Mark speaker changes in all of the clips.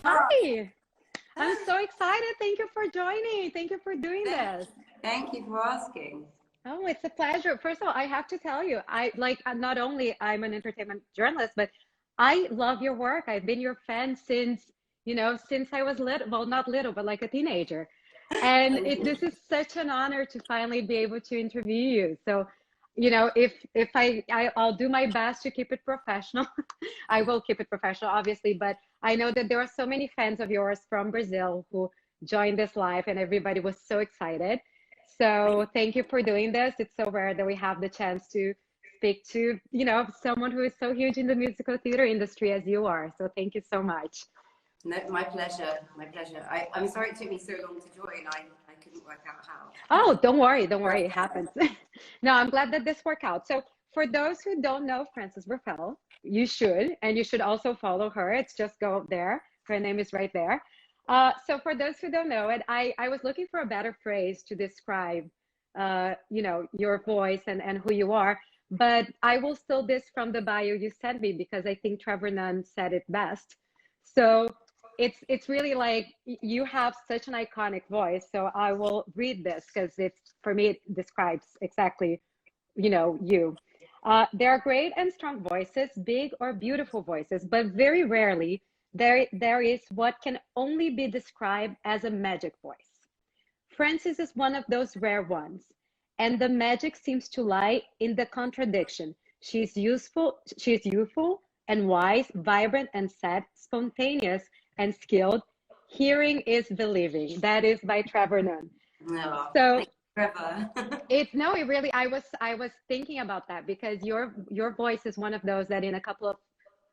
Speaker 1: Hi, I'm so excited. Thank you for joining. Thank you for doing this.
Speaker 2: Thank you for asking.
Speaker 1: Oh, it's a pleasure. First of all, I have to tell you, not only I'm an entertainment journalist, but I love your work. I've been your fan since, since I was little, well, not little, but like a teenager. And this is such an honor to finally be able to interview you. So, if I'll do my best to keep it professional. I will keep it professional, obviously, but I know that there are so many fans of yours from Brazil who joined this live, and everybody was so excited. So thank you for doing this. It's so rare that we have the chance to speak to, someone who is so huge in the musical theater industry as you are. So thank you so much.
Speaker 2: No, my pleasure. My pleasure. I'm sorry it took me so long to join. I couldn't work out how.
Speaker 1: Oh, don't worry. Don't worry. It happens. No, I'm glad that this worked out. So for those who don't know Frances Ruffelle, you should, and you should also follow her. It's just go there. Her name is right there. So for those who don't know it, I was looking for a better phrase to describe, your voice and who you are. But I will steal this from the bio you sent me because I think Trevor Nunn said it best. So it's really like you have such an iconic voice. So I will read this because for me it describes exactly, you. There are great and strong voices, big or beautiful voices, but very rarely there is what can only be described as a magic voice. Frances is one of those rare ones, and the magic seems to lie in the contradiction. She's youthful and wise, vibrant and sad, spontaneous and skilled. Hearing is believing. That is by Trevor Nunn.
Speaker 2: No,
Speaker 1: So
Speaker 2: thank you, Trevor.
Speaker 1: it really, I was thinking about that because your voice is one of those that in a couple of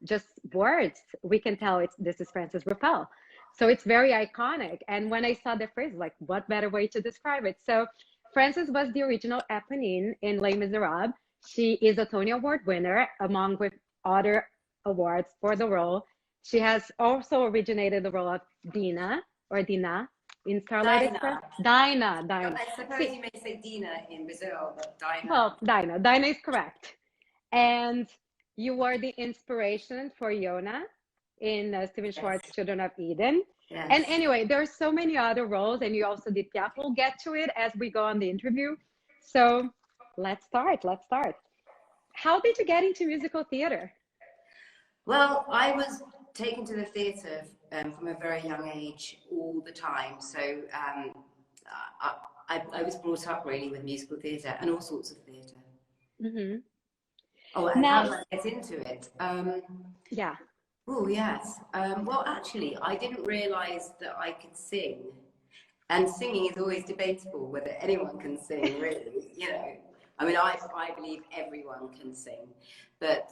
Speaker 1: just words we can tell this is Frances Ruffelle. So it's very iconic. And when I saw the phrase, like, what better way to describe it? So Frances was the original Eponine in Les Miserables. She is a Tony Award winner, among with other awards for the role. She has also originated the role of Dina in Starlight Express. Dinah.
Speaker 2: I suppose you may say Dina in Brazil, but Dinah.
Speaker 1: Well, Dinah is correct. And you were the inspiration for Yona in Stephen Schwartz's Children of Eden.
Speaker 2: Yes.
Speaker 1: And anyway, there are so many other roles, and you also did Piaf. We'll get to it as we go on the interview. So let's start. How did you get into musical theater?
Speaker 2: Well, I was taken to the theatre from a very young age all the time. So I was brought up really with musical theatre and all sorts of theatre.
Speaker 1: Mm-hmm.
Speaker 2: Oh, and how did I get into it?
Speaker 1: Yeah.
Speaker 2: Oh, yes. Well, actually, I didn't realise that I could sing. And singing is always debatable whether anyone can sing, really. I mean, I believe everyone can sing. But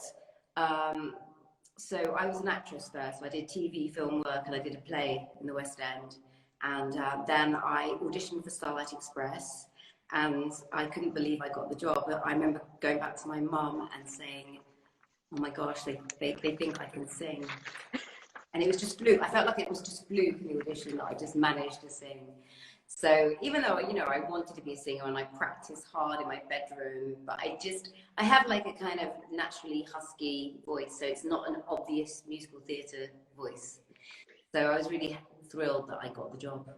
Speaker 2: so I was an actress first. I did TV, film work, and I did a play in the West End. And then I auditioned for Starlight Express. And I couldn't believe I got the job. But I remember going back to my mum and saying, oh my gosh, they think I can sing. And it was just fluke. I felt like it was just fluke in the audition that I just managed to sing. So even though, I wanted to be a singer and I practiced hard in my bedroom, but I have like a kind of naturally husky voice. So it's not an obvious musical theatre voice. So I was really thrilled that I got the job.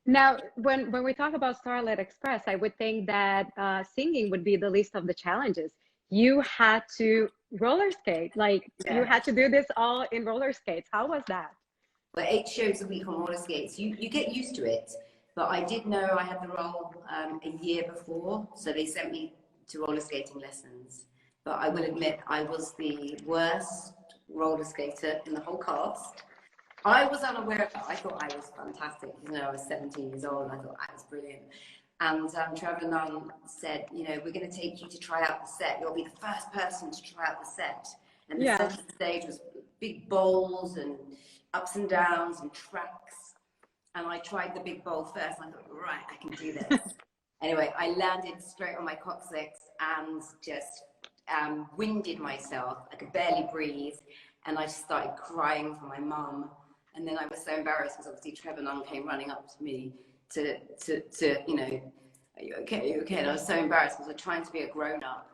Speaker 1: Now, when we talk about Starlight Express, I would think that singing would be the least of the challenges. You had to roller skate, You had to do this all in roller skates. How was that?
Speaker 2: Well, 8 shows a week on roller skates. You get used to it. But I did know I had the role a year before, so they sent me to roller skating lessons. But I will admit, I was the worst roller skater in the whole cast. I was unaware of that. I thought I was fantastic. I was 17 years old and I thought I was brilliant. And Trevor Nunn said, we're going to take you to try out the set. You'll be the first person to try out the set. And the center stage was big bowls and ups and downs and tracks. And I tried the big bowl first. And I thought, right, I can do this. Anyway, I landed straight on my coccyx and just winded myself. I could barely breathe. And I started crying for my mum. And then I was so embarrassed because obviously Trevor Nunn came running up to me to are you okay? Are you okay? And I was so embarrassed because I was trying to be a grown-up.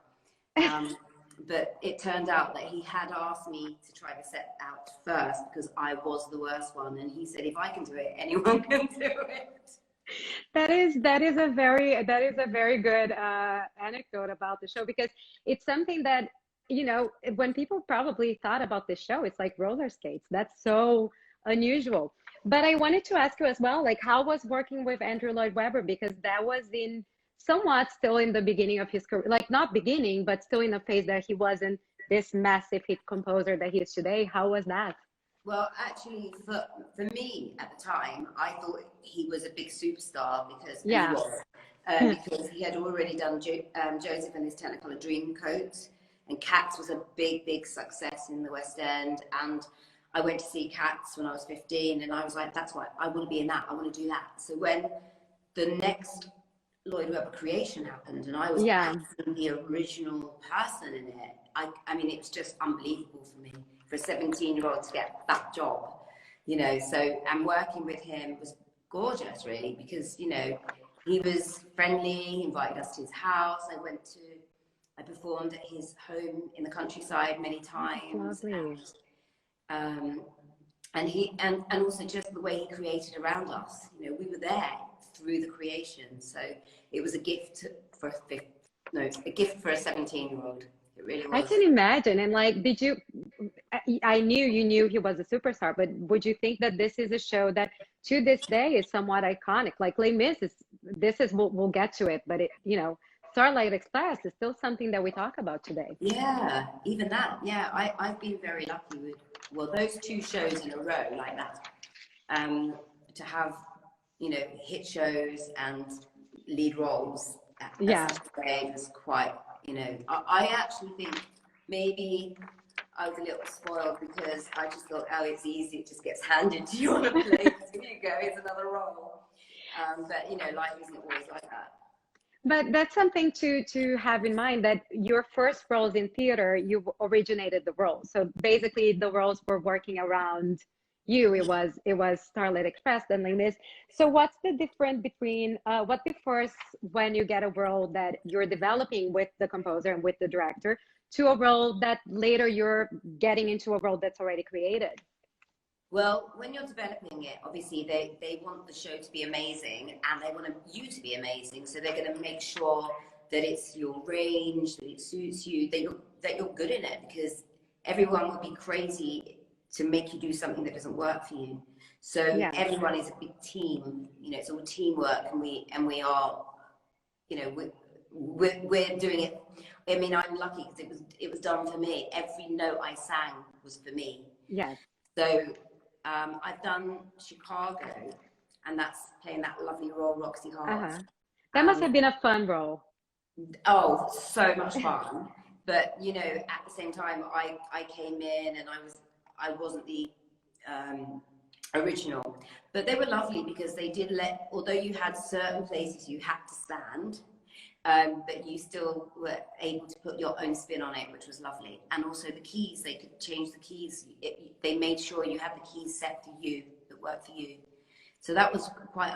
Speaker 2: but it turned out that he had asked me to try the set out first because I was the worst one, and he said, if I can do it, anyone can do it.
Speaker 1: That is a very good anecdote about the show, because it's something that, you know, when people probably thought about this show, it's like roller skates. That's so unusual. But I wanted to ask you as well, like, how was working with Andrew Lloyd Webber, because that was in somewhat still in the beginning of his career, like not beginning, but still in a phase that he wasn't this massive hit composer that he is today. How was that?
Speaker 2: Well, actually, for me at the time, I thought he was a big superstar because he was, because he had already done Joseph and his Technicolor Dreamcoat, and Cats was a big success in the West End. And I went to see Cats when I was 15, and I was like, that's what I want to be in that. I want to do that. So when the next Lloyd Webber creation happened, and I was actually the original person in it, I mean, it was just unbelievable for me, for a 17-year-old to get that job, you know. So, and working with him was gorgeous, really, because, you know, he was friendly, he invited us to his house. I performed at his home in the countryside many times.
Speaker 1: Lovely.
Speaker 2: And also just the way he created around us, you know, we were there through the creation. So it was a gift for a gift for a 17-year-old. It really was.
Speaker 1: I can imagine. And like, did you, I knew you knew he was a superstar, but would you think that this is a show that to this day is somewhat iconic? Like Les Mis we'll get to it, but it, you know, Starlight Express is still something that we talk about today.
Speaker 2: Yeah, even that. Yeah, I've been very lucky with, well, those two shows in a row like that, to have, you know, hit shows and lead roles at such a age was quite, you know, I actually think maybe I was a little spoiled because I just thought, oh, it's easy, it just gets handed to you on a plate. Here you go, here's another role. But, you know, life isn't always like that.
Speaker 1: But that's something to have in mind, that your first roles in theater, you originated the roles. So basically the roles were working around you. It was Starlight Express, then Les Mis. So what's the difference between what differs when you get a role that you're developing with the composer and with the director to a role that later you're getting into a role that's already created?
Speaker 2: Well, when you're developing it, obviously they want the show to be amazing, and they want you to be amazing. So they're going to make sure that it's your range, that it suits you, that you're good in it, because everyone would be crazy to make you do something that doesn't work for you. So everyone is a big team. You know, it's all teamwork, and we are, you know, we're doing it. I mean, I'm lucky because it was done for me. Every note I sang was for me.
Speaker 1: Yes.
Speaker 2: So. I've done Chicago, and that's playing that lovely role, Roxy Hart.
Speaker 1: That must have been a fun role.
Speaker 2: Oh, so much fun. But, you know, at the same time, I came in and I wasn't the original. But they were lovely because they did although you had certain places you had to stand, but you still were able to put your own spin on it, which was lovely. And also the keys, they could change the keys. They made sure you had the keys set for you, that worked for you. So that was quite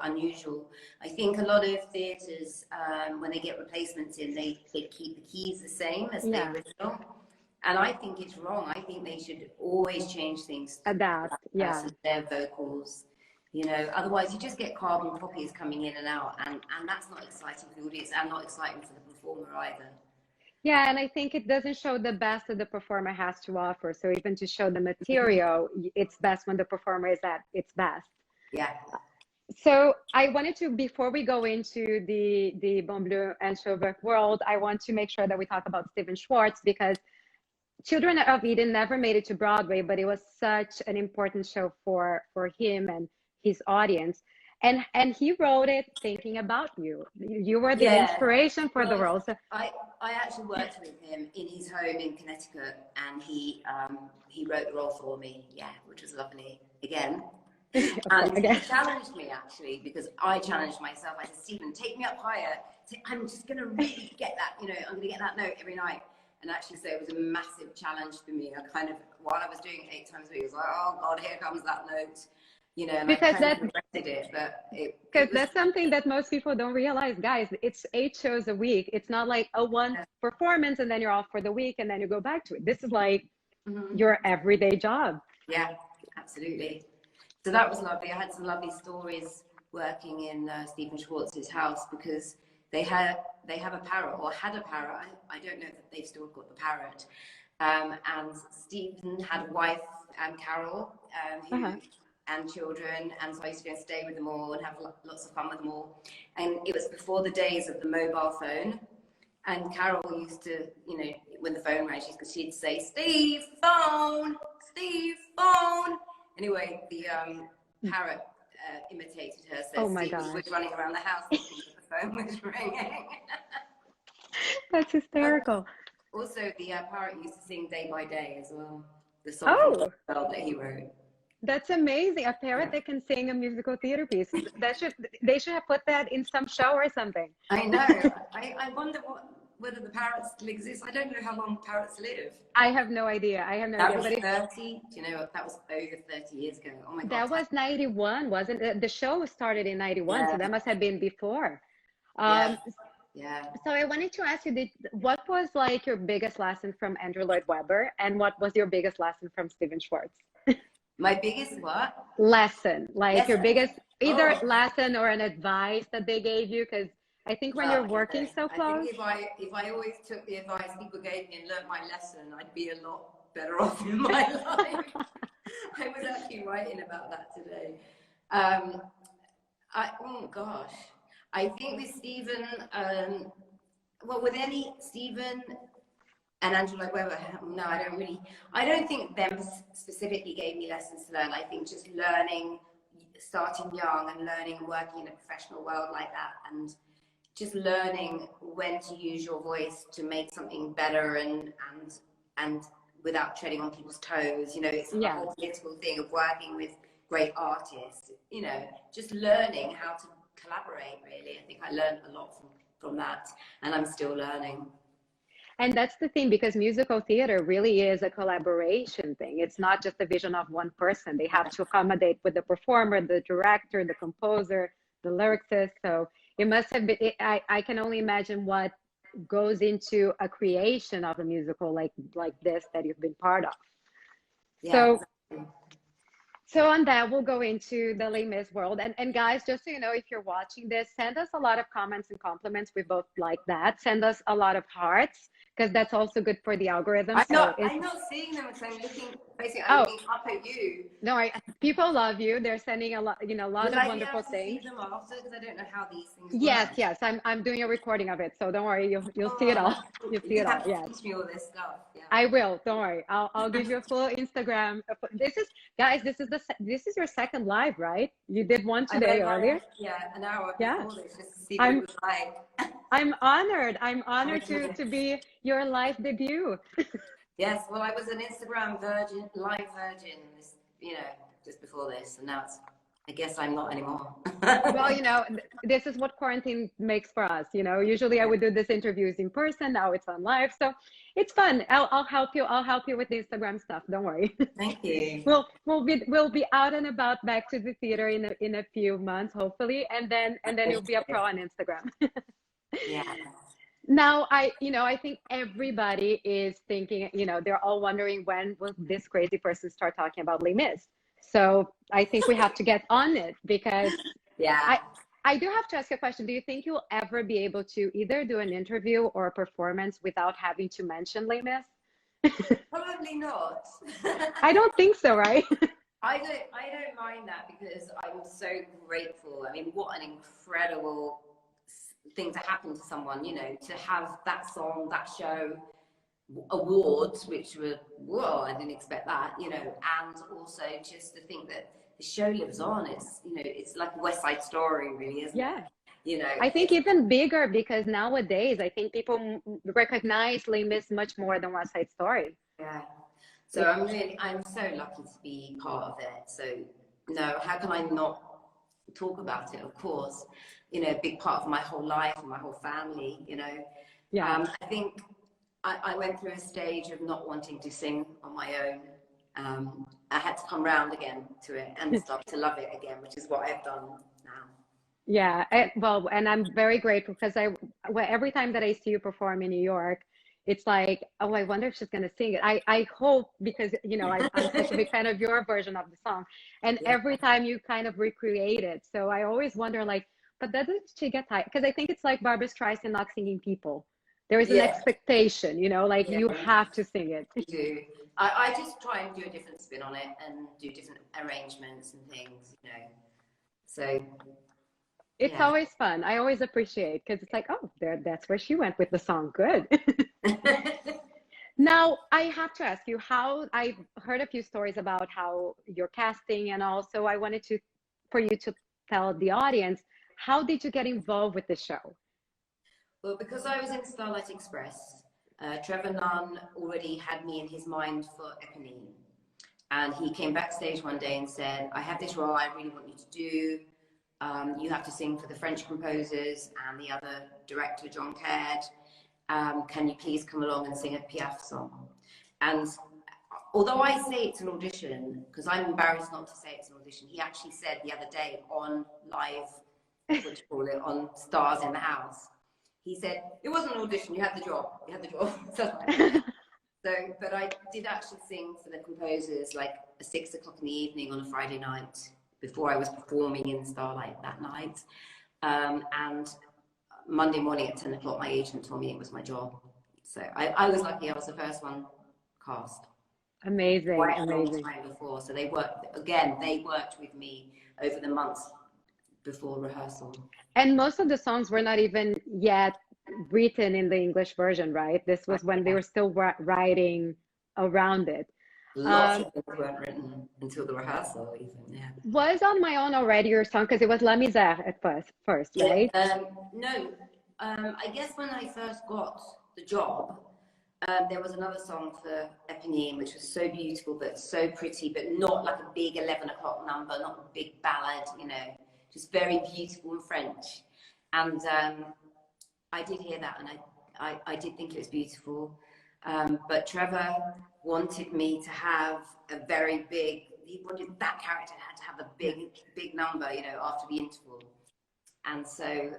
Speaker 2: unusual. I think a lot of theatres, when they get replacements in, they keep the keys the same as the original. And I think it's wrong. I think they should always change things.
Speaker 1: Adapt,
Speaker 2: their vocals. You know, otherwise you just get carbon copies coming in and out, and that's not exciting for the audience and not exciting for the performer either.
Speaker 1: Yeah, and I think it doesn't show the best that the performer has to offer. So even to show the material, it's best when the performer is at its best.
Speaker 2: Yeah.
Speaker 1: So I wanted to, before we go into the Bon Bleu and Schauberg world, I want to make sure that we talk about Stephen Schwartz, because Children of Eden never made it to Broadway, but it was such an important show for him and his audience, and he wrote it thinking about you. You were the inspiration for the role. So
Speaker 2: I actually worked with him in his home in Connecticut, and he wrote the role for me, which was lovely again. And he challenged me, actually, because I challenged myself. I said, Stephen, take me up higher. I'm just going to really get that, you know, I'm going to get that note every night. And actually, so it was a massive challenge for me. I kind of, while I was doing it 8 times a week, I was like, oh God, here comes that note. you know, and I
Speaker 1: Because
Speaker 2: kind
Speaker 1: that
Speaker 2: of regretted it, but
Speaker 1: because
Speaker 2: it was,
Speaker 1: that's something that most people don't realize, guys. It's 8 shows a week. It's not like a one performance and then you're off for the week and then you go back to it. This is like your everyday job.
Speaker 2: yeah, absolutely. So that was lovely. I had some lovely stories working in Stephen Schwartz's house, because they have a parrot, or had a parrot. I don't know that they've still got the parrot. And Stephen had a wife, Carol, and children, and so I used to go and stay with them all and have lots of fun with them all. And it was before the days of the mobile phone. And Carol used to, you know, when the phone rang, she'd say, "Steve, phone! Steve, phone!" Anyway, the parrot imitated her, so
Speaker 1: Oh my
Speaker 2: Steve
Speaker 1: gosh.
Speaker 2: was running around the house thinking that the phone was ringing.
Speaker 1: That's hysterical.
Speaker 2: Also, the parrot used to sing "Day by Day" as well, the song from
Speaker 1: Oh,
Speaker 2: Ruffelle that he wrote.
Speaker 1: that's amazing. A parrot that can sing a musical theater piece. They should have put that in some show or something.
Speaker 2: I know. I wonder whether the parrots still exist. I don't know how long parrots live.
Speaker 1: I have no idea.
Speaker 2: That was 30. Do you know what? That was over 30 years ago. Oh my God.
Speaker 1: That was 91, wasn't it? The show started in 91, so that must have been before.
Speaker 2: Yeah.
Speaker 1: So I wanted to ask you, what was like your biggest lesson from Andrew Lloyd Webber, and what was your biggest lesson from Stephen Schwartz?
Speaker 2: My biggest what?
Speaker 1: Lesson, like your biggest either lesson or an advice that they gave you, because I think when you're working so close.
Speaker 2: I think if I always took the advice people gave me and learned my lesson, I'd be a lot better off in my life. I was actually writing about that today. Oh gosh, I think with Stephen, with any Stephen and Andrew Lloyd Webber, no, I don't think them specifically gave me lessons to learn. I think just learning, starting young and learning and working in a professional world like that, and just learning when to use your voice to make something better and without treading on people's toes. You know, it's a whole political thing of working with great artists, you know, just learning how to collaborate, really. I think I learned a lot from that, and I'm still learning.
Speaker 1: And that's the thing, because musical theater really is a collaboration thing. It's not just the vision of one person. They have to accommodate with the performer, the director, the composer, the lyricist. So it must have been, I can only imagine what goes into a creation of a musical like this that you've been part of.
Speaker 2: Yeah,
Speaker 1: So on that, we'll go into the Les Mis world. And guys, just so you know, if you're watching this, send us a lot of comments and compliments. We both like that. Send us a lot of hearts, because that's also good for the algorithm.
Speaker 2: I'm not seeing them because I'm looking, basically, I'm looking up at you.
Speaker 1: No, people love you. They're sending a lot, lots of wonderful things.
Speaker 2: See them after, because I don't know how these things
Speaker 1: work. Yes, I'm doing a recording of it, so don't worry, you'll see it all. You'll see it all. Yeah.
Speaker 2: Teach me all this stuff. Yeah.
Speaker 1: I will. Don't worry. I'll give you a full Instagram. This is your second live, right? You did one today earlier.
Speaker 2: Yeah, an hour before this, just to see
Speaker 1: what
Speaker 2: it was like.
Speaker 1: I'm honored. I'm honored to be your live debut.
Speaker 2: Yes, well, I was an Instagram live virgin, just before this, and now I guess I'm not anymore.
Speaker 1: Well, this is what quarantine makes for us. Usually I would do these interviews in person. Now it's on live, so it's fun. I'll help you. I'll help you with the Instagram stuff. Don't worry.
Speaker 2: Thank you.
Speaker 1: We'll be out and about back to the theater in a few months, hopefully, and then you'll be a pro on Instagram.
Speaker 2: Yeah.
Speaker 1: Now, I think everybody is thinking, they're all wondering, when will this crazy person start talking about Les Mis? So I think we have to get on it, because I do have to ask a question. Do you think you'll ever be able to either do an interview or a performance without having to mention Les Mis?
Speaker 2: Probably not.
Speaker 1: I don't think so, right?
Speaker 2: I don't mind that, because I'm so grateful. I mean, what an incredible thing to happen to someone, to have that song, that show, awards, which were, whoa, I didn't expect that, and also just to think that the show lives on. It's like a West Side Story, really, isn't it?
Speaker 1: I think even bigger, because nowadays I think people recognize Les Mis much more than West Side Story.
Speaker 2: Yeah. So I'm so lucky to be part of it. So no, how can I not talk about it? Of course, a big part of my whole life and my whole family, I think I went through a stage of not wanting to sing on my own, I had to come round again to it and start to love it again, which is what I've done now.
Speaker 1: Yeah, well, and I'm very grateful because every time that I see you perform in New York, it's like, oh, I wonder if she's going to sing it. I hope, because, you know, I'm such a big fan of your version of the song. And every time you kind of recreate it. So I always wonder, like, but doesn't she get tired? Because I think it's like Barbra Streisand not singing People. There is an expectation, you know, like you have to sing it.
Speaker 2: You do. I just try and do a different spin on it and do different arrangements and things, you know. So
Speaker 1: it's always fun. I always appreciate, because it's like, oh, that's where she went with the song. Good. Now, I have to ask you how I've heard a few stories about how you're casting, and also I wanted for you to tell the audience, how did you get involved with the show?
Speaker 2: Well, because I was in Starlight Express, Trevor Nunn already had me in his mind for Eponine. And he came backstage one day and said, I have this role I really want you to do. You have to sing for the French composers and the other director, John Caird. Can you please come along and sing a Piaf song? And although I say it's an audition, because I'm embarrassed not to say it's an audition, he actually said the other day on live, what do you call it, on Stars in the House, he said, it wasn't an audition, you had the job, you had the job. So, but I did actually sing for the composers like at 6 o'clock in the evening on a Friday night before I was performing in Starlight that night. And Monday morning at 10 o'clock, my agent told me it was my job. So I was lucky, I was the first one cast.
Speaker 1: Amazing,
Speaker 2: Quite a long
Speaker 1: amazing.
Speaker 2: time before. So they worked with me over the months before rehearsal.
Speaker 1: And most of the songs were not even yet written in the English version, right? This was when they were still writing around it.
Speaker 2: Lots of things weren't written until the rehearsal, even.
Speaker 1: Was On My Own already your song? Because it was La Misère at first, right?
Speaker 2: No. I guess when I first got the job, there was another song for Éponine, which was so beautiful, but so pretty, but not like a big 11 o'clock number, not a big ballad, you know, just very beautiful in French. And I did hear that, and I did think it was beautiful. But Trevor wanted me to have a very big, he wanted that character had to have a big number, you know, after the interval. And so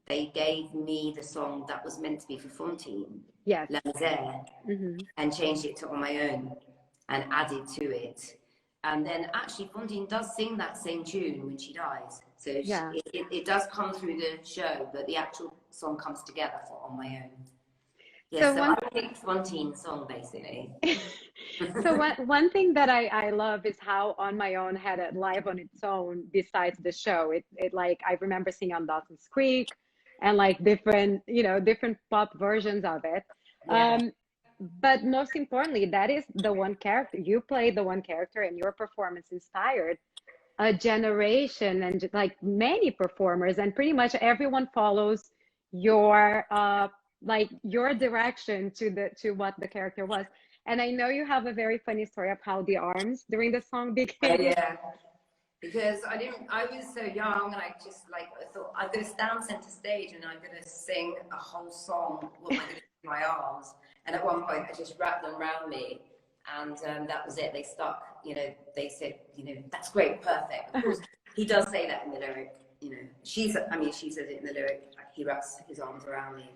Speaker 2: they gave me the song that was meant to be for Fontaine,
Speaker 1: yes,
Speaker 2: La Misère, and changed it to On My Own and added to it. And then actually Fontaine does sing that same tune when she dies. So it does come through the show, but the actual song comes together for On My Own. Yeah, so I picked Fontaine's song, basically.
Speaker 1: So one thing that I love is how On My Own had it live on its own besides the show. It like, I remember seeing on Dawson's Creek and like different pop versions of it. Yeah. But most importantly, that is the one character, you played the one character, and your performance inspired a generation and like many performers, and pretty much everyone follows your like your direction to what the character was. And I know you have a very funny story of how the arms during the song became.
Speaker 2: Yeah, because I was so young, and I thought I'm gonna stand center stage and I'm gonna sing a whole song. What am I gonna do with my arms? And at one point I just wrapped them around me, and that was it. They stuck, you know, they said, you know, that's great, perfect. Of course, he does say that in the lyric, you know, she says it in the lyric, he wraps his arms around me.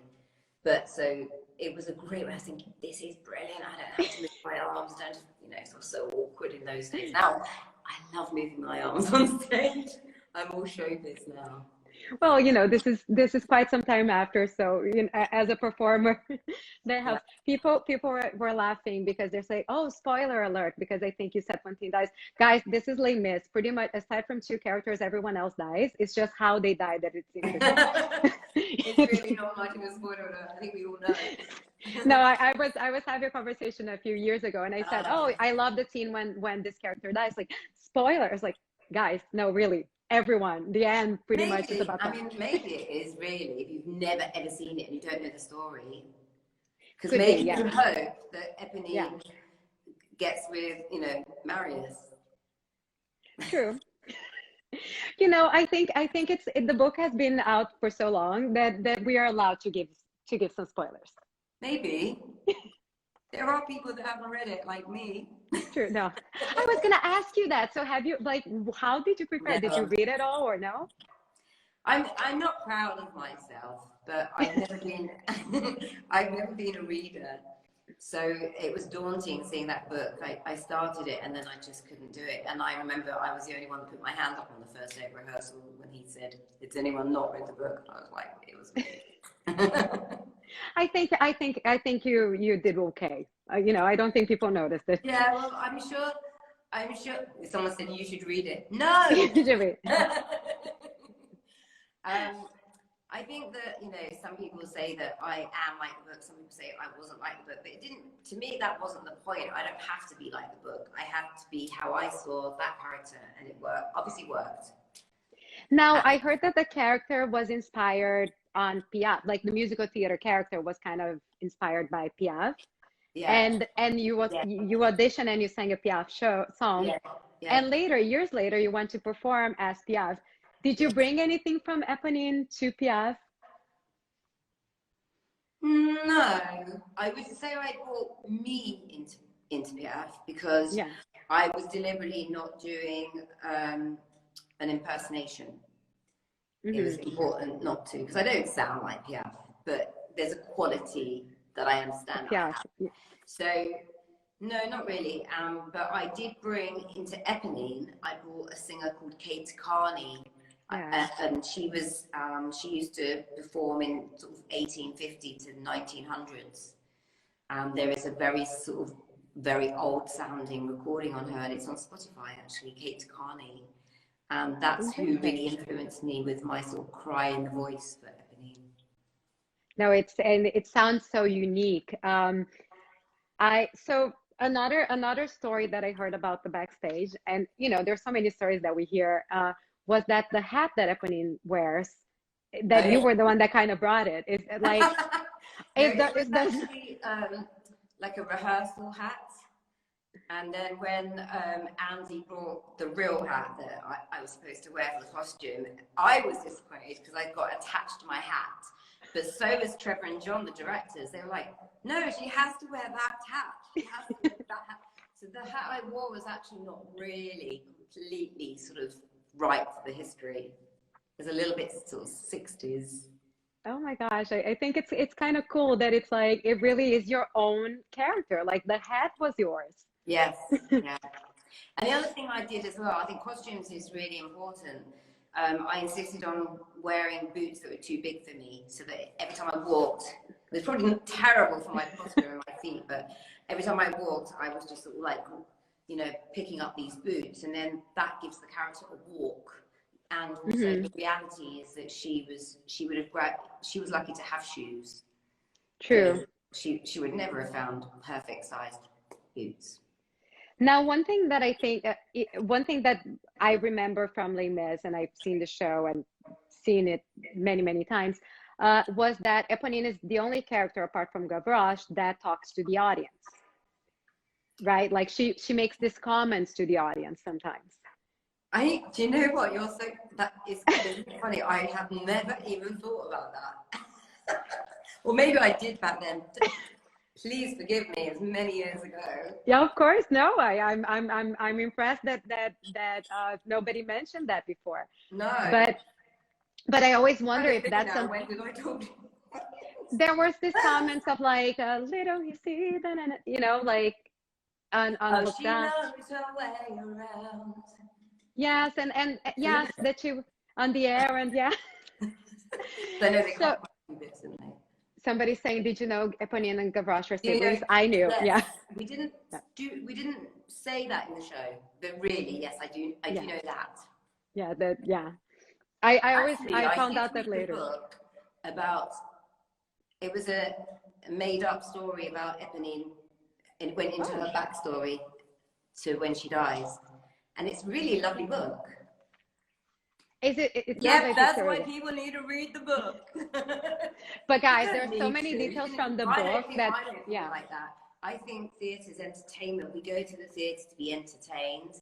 Speaker 2: But so it was a great way. I was thinking, this is brilliant. I don't have to move my arms. You know, it was so awkward in those days. Now, I love moving my arms on stage. I'm all showbiz now.
Speaker 1: Well, you know, this is quite some time after. So, you know, as a performer, they have people were laughing because they're saying, "Oh, spoiler alert!" Because I think you said Fontaine dies. Guys, this is Les Mis. Pretty much, aside from 2 characters, everyone else dies. It's just how they died that it's interesting.
Speaker 2: It's really not much of a spoiler alert. I think we all know.
Speaker 1: No, I was having a conversation a few years ago, and I said, "Oh, I love the scene when this character dies." Like, spoilers. Like, guys, no, really. Everyone, the end pretty much is about that.
Speaker 2: I mean, maybe it is really, if you've never ever seen it and you don't know the story. Because maybe you can hope that Éponine gets with, you know, Marius.
Speaker 1: True. You know, I think the book has been out for so long that we are allowed to give some spoilers.
Speaker 2: Maybe. There are people that haven't read it, like me.
Speaker 1: true. No, I was gonna ask you that. So have you, like, how did you prepare?
Speaker 2: No.
Speaker 1: Did you read it all or no?
Speaker 2: I'm not proud of myself, but I've never been I've never been a reader. So it was daunting seeing that book. I started it and then I just couldn't do it. And I remember I was the only one that put my hand up on the first day of rehearsal when he said, "Has anyone not read the book?" I was like, it was me.
Speaker 1: I think you did okay. You know, I don't think people noticed it.
Speaker 2: Yeah, well, I'm sure. Someone said you should read it. No. I think that, you know, some people say that I am like the book, some people say I wasn't like the book, but it didn't, to me, that wasn't the point. I don't have to be like the book. I have to be how I saw that character, and it obviously worked.
Speaker 1: Now, I heard that the character was inspired on Piaf, like the musical theater character was kind of inspired by Piaf. Yeah. And you auditioned and you sang a Piaf song. Yeah. Yeah. And later, years later, you went to perform as Piaf. Did you bring anything from Eponine to Piaf?
Speaker 2: No, I would say I brought me into Piaf because I was deliberately not doing an impersonation. It was important not to, because I don't sound like Piaf, but there's a quality that I understand. Yeah. So, no, not really. But I did bring into Eponine, I brought a singer called Kate Carney. Yeah. And she was, she used to perform in sort of 1850 to 1900s. There is a very old sounding recording on her, and it's on Spotify actually, Kate Carney. That's who really influenced me with my sort of cry in the voice for Eponine.
Speaker 1: No, it sounds so unique. So another story that I heard about the backstage, and you know, there's so many stories that we hear, was that the hat that Eponine wears, that you were the one that kind of brought it. Is like,
Speaker 2: it was actually like a rehearsal hat. And then when Andy brought the real hat that I was supposed to wear for the costume, I was disappointed because I got attached to my hat. But so was Trevor and John, the directors. They were like, no, she has to wear that hat. She has to wear that hat. So the hat I wore was actually not really completely sort of right for the history. It was a little bit sort of 60s.
Speaker 1: Oh my gosh, I think it's kind of cool that it's like, it really is your own character. Like the hat was yours.
Speaker 2: Yes, yeah. And the other thing I did as well, I think costumes is really important. I insisted on wearing boots that were too big for me, so that every time I walked, it was probably terrible for my posture and my feet, but every time I walked, I was just sort of like, you know, picking up these boots, and then that gives the character a walk. And also the reality is that she was lucky to have shoes.
Speaker 1: True.
Speaker 2: She would never have found perfect sized boots.
Speaker 1: Now, one thing that I remember from Les Mis, and I've seen the show and seen it many, many times, was that Eponine is the only character apart from Gavroche that talks to the audience, right? Like she makes these comments to the audience sometimes.
Speaker 2: Do you know what? That is funny. I have never even thought about that. Well, maybe I did back then. Please forgive me. It's many years ago.
Speaker 1: Yeah, of course. No, I'm impressed that nobody mentioned that before.
Speaker 2: No.
Speaker 1: But I always wonder if that's
Speaker 2: when did I talk to you?
Speaker 1: There was this comments of like little you see, you know, like on
Speaker 2: she knows her way around.
Speaker 1: Yes, and yes, that you on the air, and yeah.
Speaker 2: So, no, they can't do this, didn't they?
Speaker 1: Somebody's saying, did you know Eponine and Gavroche were siblings? I knew. Yes. Yeah.
Speaker 2: We didn't say that in the show, but really, yes, I do know that.
Speaker 1: Yeah, I found out that later.
Speaker 2: Book about, it was a made-up story about Eponine. It went into her backstory to when she dies, and it's really a lovely book.
Speaker 1: Is it? It's
Speaker 2: yeah, that's why people need to read the book.
Speaker 1: But guys, there are so many details from the book
Speaker 2: I don't feel like that. I think theatre is entertainment. We go to the theatre to be entertained,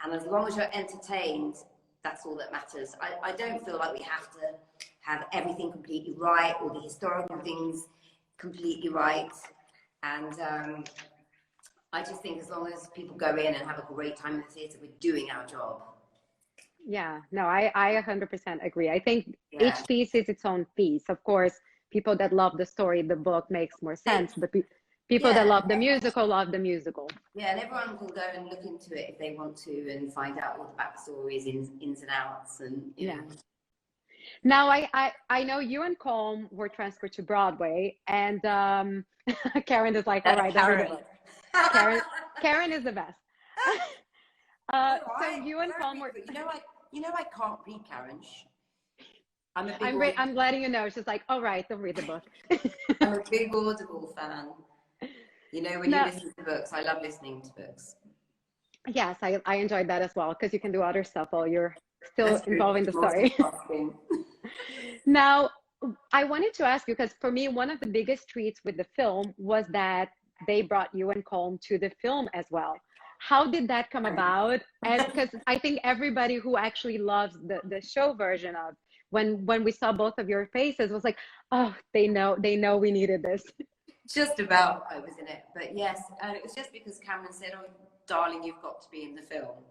Speaker 2: and as long as you're entertained, that's all that matters. I don't feel like we have to have everything completely right, or the historical things completely right. And I just think as long as people go in and have a great time in the theatre, we're doing our job.
Speaker 1: Yeah, no, I 100% agree. I think
Speaker 2: Yeah.
Speaker 1: each piece is its own piece. Of course, people that love the story, the book makes more sense. But people that love the musical love the musical.
Speaker 2: Yeah, and everyone can go and look into it if they want to and find out all the backstories, ins and outs, and you know.
Speaker 1: Now, I know you and Colm were transferred to Broadway, and Karen is like, all right, Karen is the best. So you and Colm were.
Speaker 2: You know I can't read, Karen.
Speaker 1: I'm letting you know. She's like, all right, don't read the book.
Speaker 2: I'm a big Audible fan. You know, when you listen to books, I love listening to books.
Speaker 1: Yes, I enjoyed that as well, because you can do other stuff while you're still involved in the story. Now, I wanted to ask you, because for me, one of the biggest treats with the film was that they brought you and Colm to the film as well. How did that come about? And because I think everybody who actually loves the show version of when we saw both of your faces was like, oh, they know we needed this.
Speaker 2: Just about I was in it, but yes, and it was just because Cameron said, oh, darling, you've got to be in the film,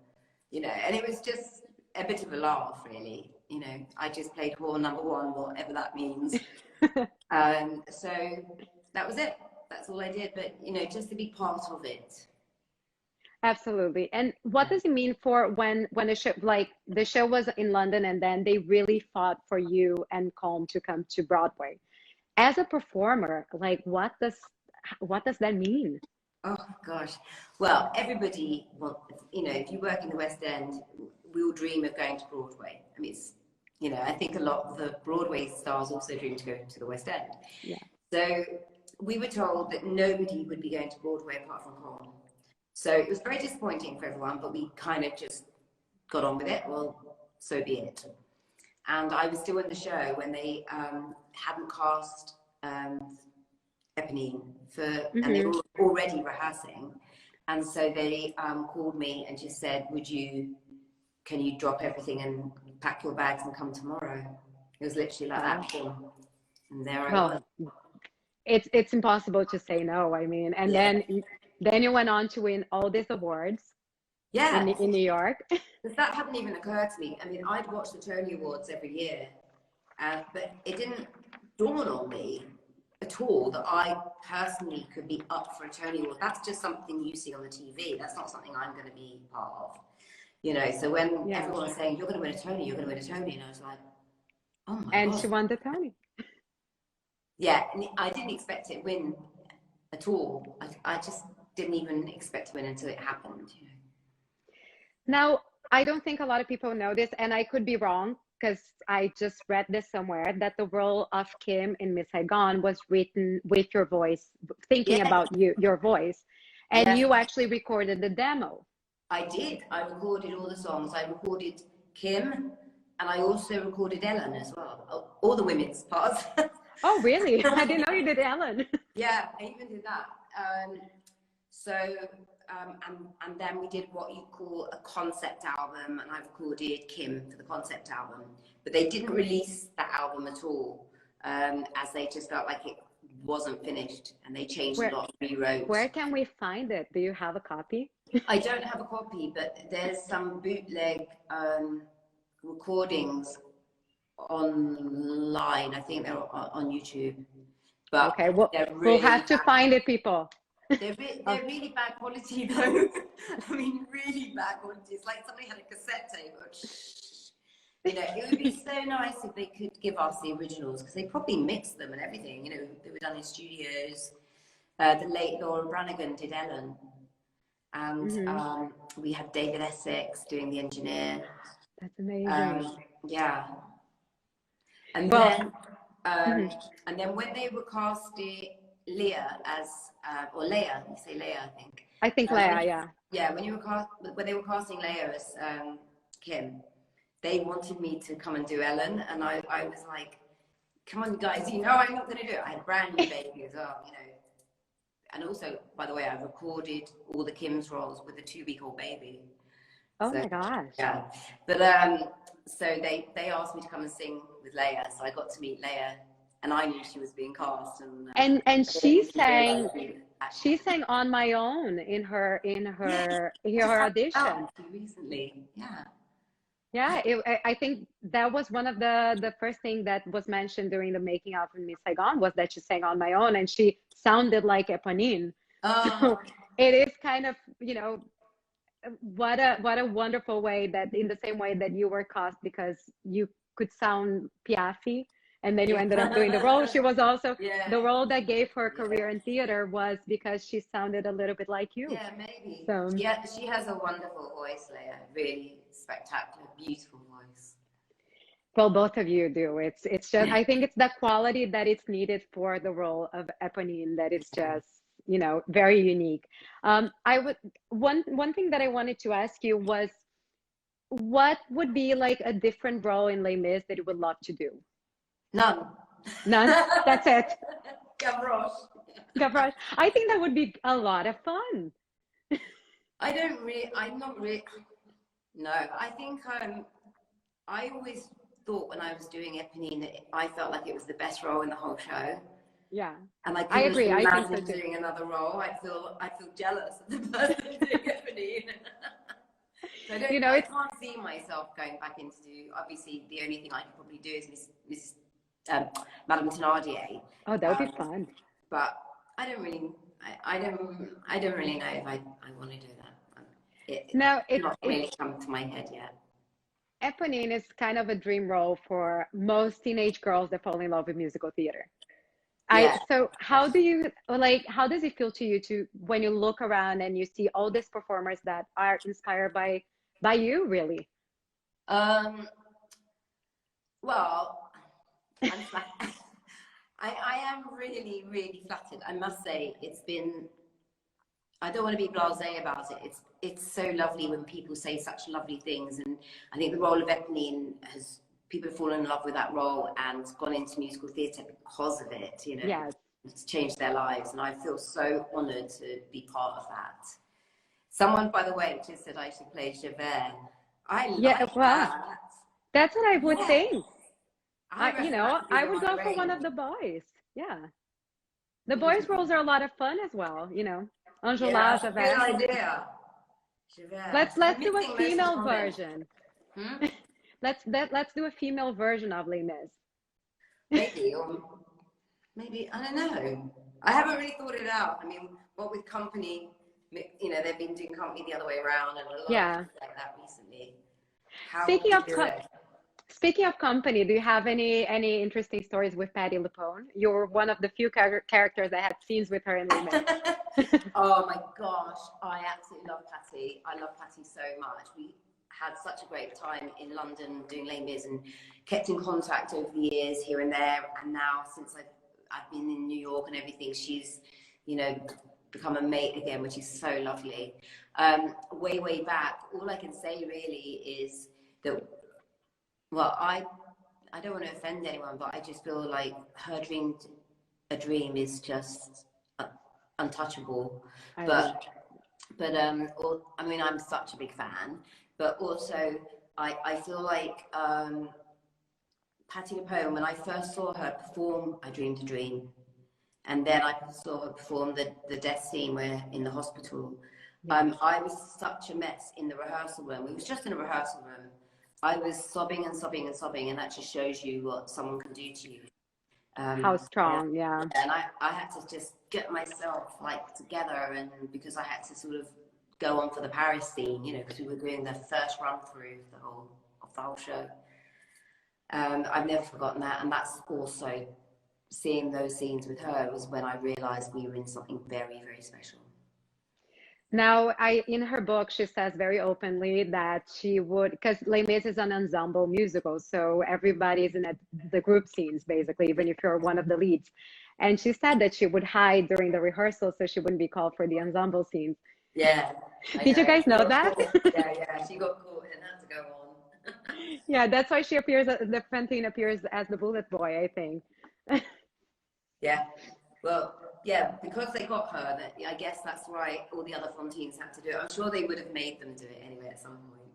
Speaker 2: you know, and it was just a bit of a laugh, really. You know, I just played whore number one, whatever that means. So that was it. That's all I did. But, you know, just to be part of it.
Speaker 1: Absolutely. And what does it mean for when a show, like the show was in London and then they really fought for you and Colm to come to Broadway? As a performer, like what does that mean?
Speaker 2: Oh gosh. Well, everybody you know, if you work in the West End, we all dream of going to Broadway. I mean, it's, you know, I think a lot of the Broadway stars also dream to go to the West End.
Speaker 1: Yeah.
Speaker 2: So we were told that nobody would be going to Broadway apart from Colm. So it was very disappointing for everyone, but we kind of just got on with it. Well, so be it. And I was still in the show when they hadn't cast Eponine and they were already rehearsing. And so they called me and just said, can you drop everything and pack your bags and come tomorrow? It was literally like that. And there I was.
Speaker 1: It's impossible to say no. I mean, and then you went on to win all these awards. Yeah, in New York.
Speaker 2: Because that hadn't even occurred to me. I mean, I'd watch the Tony Awards every year, but it didn't dawn on me at all that I personally could be up for a Tony Award. That's just something you see on the TV. That's not something I'm going to be part of. You know, so when everyone was saying, you're going to win a Tony, you're going to win a Tony, and I was like, oh my God.
Speaker 1: And she won the Tony.
Speaker 2: Yeah, and I didn't expect it to win at all. I just didn't even expect to win until it happened, you know.
Speaker 1: Now, I don't think a lot of people know this, and I could be wrong because I just read this somewhere, that the role of Kim in Miss Saigon was written with your voice, thinking about your voice, and you actually recorded the demo.
Speaker 2: I did. I recorded all the songs. I recorded Kim, and I also recorded Ellen as well, all the women's parts.
Speaker 1: Oh, really? I didn't know you did Ellen.
Speaker 2: Yeah, I even did that. And then we did what you call a concept album, and I recorded Kim for the concept album. But they didn't release that album at all, as they just felt like it wasn't finished, and they changed a lot, rewrote.
Speaker 1: Where can we find it? Do you have a copy?
Speaker 2: I don't have a copy, but there's some bootleg recordings online. I think they're on YouTube. But
Speaker 1: okay, we'll have to find it, people.
Speaker 2: They're really bad quality, though. I mean, really bad quality. It's like somebody had a cassette tape. You know, it would be so nice if they could give us the originals, because they probably mixed them and everything. You know, they were done in studios. The late Laura Branigan did Ellen. And we had David Essex doing the engineer.
Speaker 1: That's amazing.
Speaker 2: Yeah. And then when they were casting Leah as, or Leia, you say Leia, I think.
Speaker 1: I think Leia, yeah.
Speaker 2: Yeah, when they were casting Leia as Kim, they wanted me to come and do Ellen, and I was like, come on, guys, you know I'm not going to do it. I had a brand new baby as well, you know. And also, by the way, I recorded all the Kim's roles with a 2-week-old baby.
Speaker 1: Oh my gosh.
Speaker 2: Yeah. But so they asked me to come and sing with Leia, so I got to meet Leia, and I knew she was being cast.
Speaker 1: And she sang. She sang On My Own in her audition.
Speaker 2: Recently, yeah.
Speaker 1: Yeah, I think that was one of the first thing that was mentioned during the making of Miss Saigon was that she sang On My Own and she sounded like Eponine. So it is kind of, you know, what a wonderful way that in the same way that you were cast because you could sound Piaffi and then you ended up doing the role. She was also the role that gave her career in theater was because she sounded a little bit like you.
Speaker 2: Yeah, maybe.
Speaker 1: So
Speaker 2: Yeah, she has a wonderful voice, Leia. Really spectacular, beautiful voice.
Speaker 1: well, both of you do. It's just I think it's the quality that it's needed for the role of Eponine that it's just, you know, very unique. I would one thing that I wanted to ask you was what would be like a different role in Les Mis that you would love to do?
Speaker 2: None.
Speaker 1: None? That's it.
Speaker 2: Gavroche.
Speaker 1: Gavroche. I think that would be a lot of fun.
Speaker 2: I'm not really, no, I think I always thought when I was doing Eponine that I felt like it was the best role in the whole show.
Speaker 1: Yeah.
Speaker 2: And I
Speaker 1: I agree. I think so too.
Speaker 2: doing another role. I feel jealous of the person doing Eponine. So I can't see myself going back into. Obviously, the only thing I could probably do is Miss Madame Thénardier.
Speaker 1: Oh, that would be fun.
Speaker 2: But I don't really know if I want to do that. It's not really come to my head yet.
Speaker 1: Eponine is kind of a dream role for most teenage girls that fall in love with musical theater. So how do you how does it feel to you when you look around and you see all these performers that are inspired by you, really?
Speaker 2: Well, I'm flattered. I am really, really flattered. I must say, I don't want to be blasé about it. It's so lovely when people say such lovely things. And I think the role of Eponine people have fallen in love with that role and gone into musical theatre because of it, you know.
Speaker 1: Yes.
Speaker 2: It's changed their lives. And I feel so honoured to be part of that. Someone, by the way, just said I should play Javert. I like that.
Speaker 1: That's what I would think.
Speaker 2: I
Speaker 1: would go for one of the boys. Yeah. The boys' roles are a lot of fun as well, you know. Enjolras, Javert.
Speaker 2: Good idea. Javert.
Speaker 1: Let's do a female version. Let's do a female version of Les Mis.
Speaker 2: Maybe, I don't know. I haven't really thought it out. I mean, what with company, you know, they've been doing company the other way around and a lot of things like that recently.
Speaker 1: Speaking of company, do you have any interesting stories with Patti LuPone? You're one of the few characters that had scenes with her in Les Mis.
Speaker 2: Oh my gosh, I absolutely love Patti. I love Patti so much. We had such a great time in London doing Les Mis and kept in contact over the years here and there. And now since I've been in New York and everything, she's, you know, become a mate again, which is so lovely. Way back, all I can say really is that, well, I don't want to offend anyone, but I just feel like her a dream is just untouchable. I mean, I'm such a big fan, but also I feel like Patti LuPone, when I first saw her perform I Dreamed a Dream, and then I saw her perform the death scene where in the hospital, I was such a mess in the rehearsal room. It was just in a rehearsal room. I was sobbing and sobbing and sobbing, and that just shows you what someone can do to you.
Speaker 1: How strong, yeah.
Speaker 2: And I had to just get myself together, and because I had to sort of go on for the Paris scene, you know, because we were doing the first run through of the whole show. I've never forgotten that, and that's also seeing those scenes with her was when I realized we were in something very, very special.
Speaker 1: Now, in her book, she says very openly that she would, because Les Mis is an ensemble musical, so everybody's in the group scenes, basically, even if you're one of the leads. And she said that she would hide during the rehearsal so she wouldn't be called for the ensemble scenes.
Speaker 2: Yeah.
Speaker 1: Did you guys know that?
Speaker 2: Yeah, she got caught and had to go on.
Speaker 1: Yeah, that's why she appears, the Fantine appears as the bullet boy, I think.
Speaker 2: Yeah. Well, yeah, because they got her, I guess that's why all the other Fantines had to do it. I'm sure they would have made them do it anyway at some point.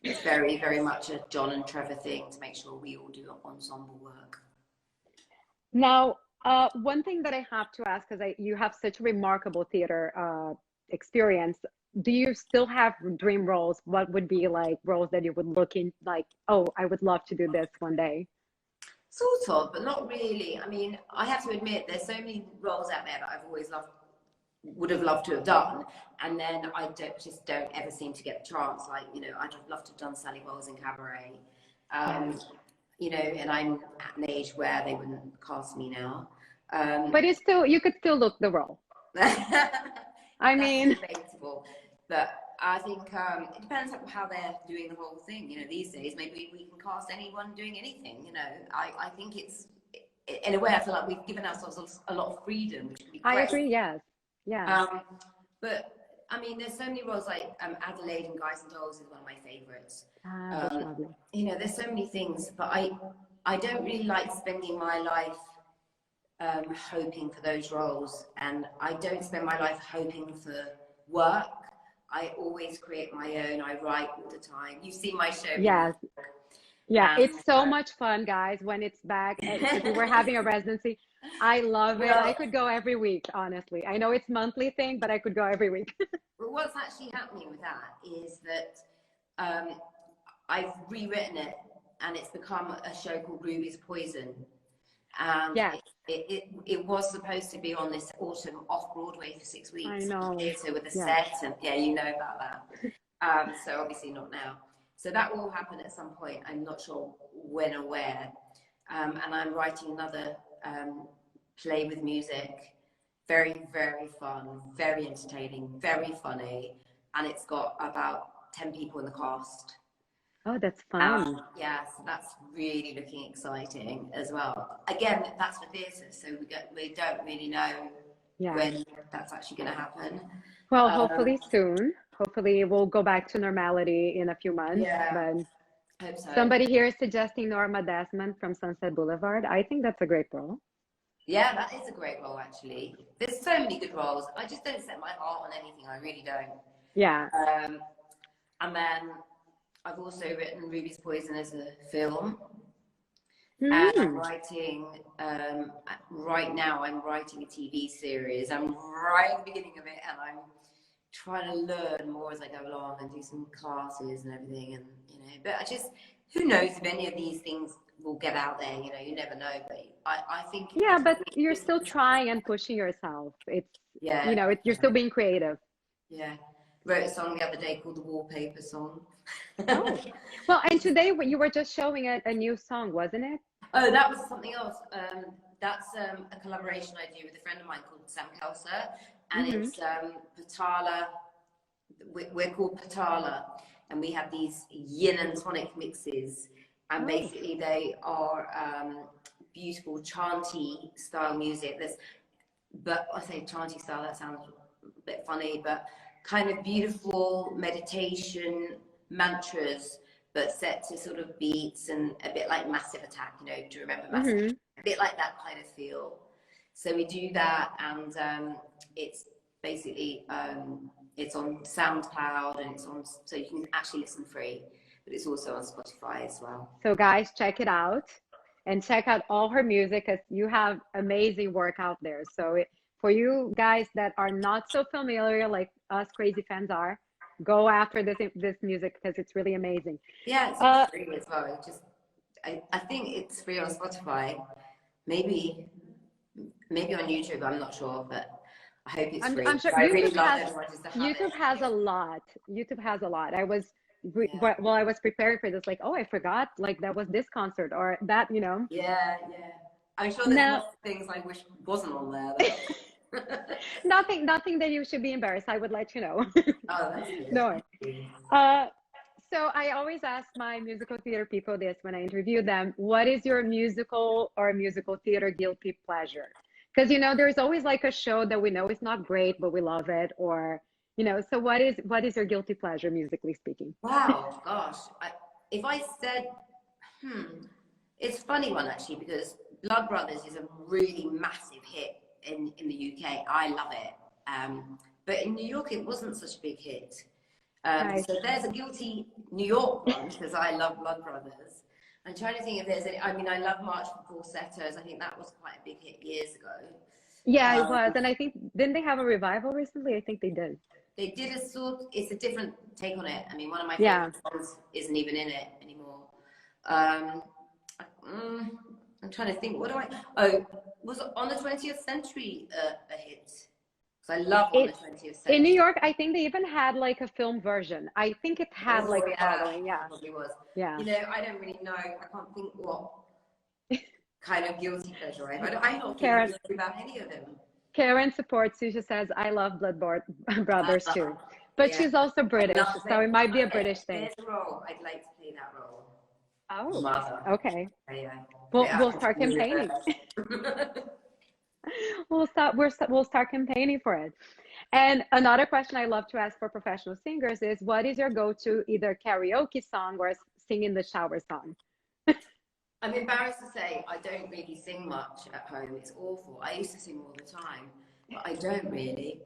Speaker 2: It's very, very much a John and Trevor thing to make sure we all do ensemble work.
Speaker 1: Now, One thing that I have to ask, because you have such a remarkable theater experience, do you still have dream roles? What would be like roles that you would look in, like, oh, I would love to do this one day?
Speaker 2: Sort of, but not really. I mean, I have to admit, there's so many roles out there that I've always loved, would have loved to have done, and then I don't ever seem to get the chance. Like, you know, I'd have loved to have done Sally Bowles in Cabaret. You know, and I'm at an age where they wouldn't cast me now.
Speaker 1: But it's still, you could still look the role. I mean,
Speaker 2: debatable, but I think it depends on how they're doing the whole thing. You know, these days maybe we can cast anyone doing anything. You know, I think it's, in a way, I feel like we've given ourselves a lot of freedom, which can be great.
Speaker 1: I agree. Yes. Yeah.
Speaker 2: But I mean, there's so many roles, like Adelaide in Guys and Dolls is one of my favorites.
Speaker 1: That's lovely.
Speaker 2: You know, there's so many things, but I don't really like spending my life hoping for those roles, and I don't spend my life hoping for work. I always create my own. I write all the time. You've seen my show.
Speaker 1: Yes. Yeah, it's so much fun, guys, when it's back. We're having a residency. I love it. I could go every week, honestly. I know it's monthly thing, but I could go every week.
Speaker 2: Well, what's actually happening with that is that I've rewritten it, and it's become a show called Ruby's Poison. And
Speaker 1: yeah,
Speaker 2: it was supposed to be on this autumn off Broadway for 6 weeks.
Speaker 1: I know.
Speaker 2: So with the set, and yeah, you know about that. So obviously not now. So that will happen at some point. I'm not sure when or where. And I'm writing another play with music. Very, very fun, very entertaining, very funny. And it's got about 10 people in the cast.
Speaker 1: Oh, that's fun.
Speaker 2: Yeah, so that's really looking exciting as well. Again, that's for theatre, so we don't really know when that's actually going to happen.
Speaker 1: Well, hopefully soon. Hopefully we'll go back to normality in a few months.
Speaker 2: Yeah,
Speaker 1: but
Speaker 2: hope so.
Speaker 1: Somebody here is suggesting Norma Desmond from Sunset Boulevard. I think that's a great role.
Speaker 2: Yeah, that is a great role, actually. There's so many good roles. I just don't set my heart on anything. I really don't.
Speaker 1: Yeah.
Speaker 2: And then I've also written Ruby's Poison as a film. And I'm writing, right now I'm writing a TV series. I'm right at the beginning of it, and I'm trying to learn more as I go along and do some classes and everything. And, you know, but I just, who knows if any of these things will get out there, you know, you never know. But I think...
Speaker 1: Yeah, but you're still trying and pushing yourself. It's, you know, you're still being creative.
Speaker 2: Yeah. Wrote a song the other day called The Wallpaper Song.
Speaker 1: Oh. Well, and today you were just showing a new song, wasn't it?
Speaker 2: Oh, that was something else. That's a collaboration I do with a friend of mine called Sam Kelser, and it's Patala. We're called Patala, and we have these yin and tonic mixes, and basically they are beautiful chanty style music. But I say chanty style, that sounds a bit funny, but kind of beautiful meditation mantras, but set to sort of beats, and a bit like Massive Attack, you know, do you remember Massive? A bit like that kind of feel. So we do that, and it's basically, it's on SoundCloud, and it's on, so you can actually listen free, but it's also on Spotify as well.
Speaker 1: So guys, check it out, and check out all her music, because you have amazing work out there. So for you guys that are not so familiar, like us crazy fans are, go after this music, because it's really amazing.
Speaker 2: Yeah, it's free as well. It just, I think it's free on Spotify, maybe on YouTube. I'm not sure, but I hope it's free.
Speaker 1: I'm sure YouTube has a lot. YouTube has a lot. I was while I was preparing for this, like, oh, I forgot, like that was this concert or that, you know.
Speaker 2: Yeah. I'm sure there's lots of things I wish wasn't on there.
Speaker 1: Nothing that you should be embarrassed. I would let you know.
Speaker 2: Oh, that's good.
Speaker 1: No. So I always ask my musical theater people this when I interview them: what is your musical or musical theater guilty pleasure? Because, you know, there's always like a show that we know is not great, but we love it, or, you know. So what is your guilty pleasure, musically speaking?
Speaker 2: Wow, gosh, if I said, it's a funny one actually, because Blood Brothers is a really massive hit in the UK. I love it, but in New York it wasn't such a big hit. So there's a guilty New York one, because I love Blood Brothers, I'm trying to think if there's any. I mean, I love March for Falsettos. I think that was quite a big hit years ago.
Speaker 1: Yeah, it was. And I think, didn't they have a revival recently? I think they did.
Speaker 2: They did a sort. It's a different take on it. I mean, one of my
Speaker 1: Yeah.
Speaker 2: favorite songs isn't even in it anymore. I'm trying to think. What do I? Oh, was On the 20th Century a hit? Because I love On the 20th Century.
Speaker 1: In New York, I think they even had like a film version. I think it had like a
Speaker 2: yeah,
Speaker 1: following. Yeah,
Speaker 2: probably was.
Speaker 1: Yeah.
Speaker 2: You know, I don't really know. I can't think what kind of guilty pleasure I have. I'm not feeling guilty about any of them.
Speaker 1: Karen supports you. She says, I love Blood Brothers too. But she's also British, so it might be a British thing.
Speaker 2: There's a role. I'd like to play that role.
Speaker 1: Oh,
Speaker 2: Mother.
Speaker 1: okay.
Speaker 2: Yeah.
Speaker 1: We'll start campaigning. We'll start campaigning for it. And another question I love to ask for professional singers is, what is your go-to either karaoke song or sing in the shower song?
Speaker 2: I'm embarrassed to say I don't really sing much at home. It's awful. I used to sing all the time, but I don't really.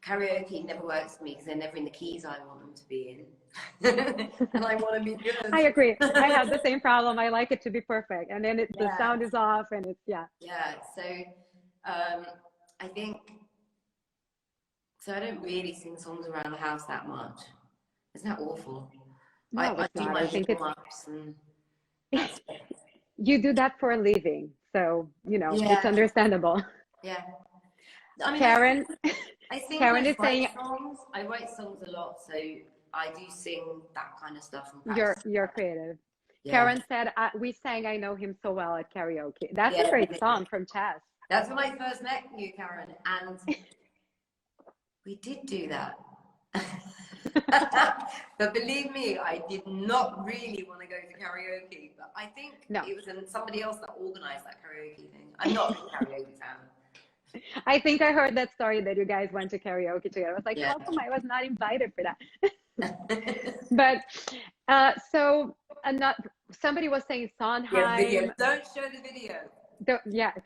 Speaker 2: Karaoke never works for me because they're never in the keys I want them to be in. And I want to be good.
Speaker 1: I agree. I have the same problem. I like it to be perfect. And then the sound is off and it's, Yeah,
Speaker 2: so I think, so I don't really sing songs around the house that much. Isn't that awful?
Speaker 1: No,
Speaker 2: I do my warm-ups and
Speaker 1: you do that for a living, so it's understandable.
Speaker 2: Yeah. I mean,
Speaker 1: Karen,
Speaker 2: Karen is saying songs. I write songs a lot, so I do sing that kind of stuff.
Speaker 1: You're creative. Yeah. Karen said, we sang I Know Him So Well at karaoke. That's a great song from Chess.
Speaker 2: That's when I first met you, Karen, and we did do that. But believe me, I did not really want to go to karaoke, but I think it was somebody else that organized that karaoke thing. I'm not a karaoke fan.
Speaker 1: I think I heard that story that you guys went to karaoke together. I was like, how come I was not invited for that? But so somebody was saying Sondheim.
Speaker 2: Don't show the video.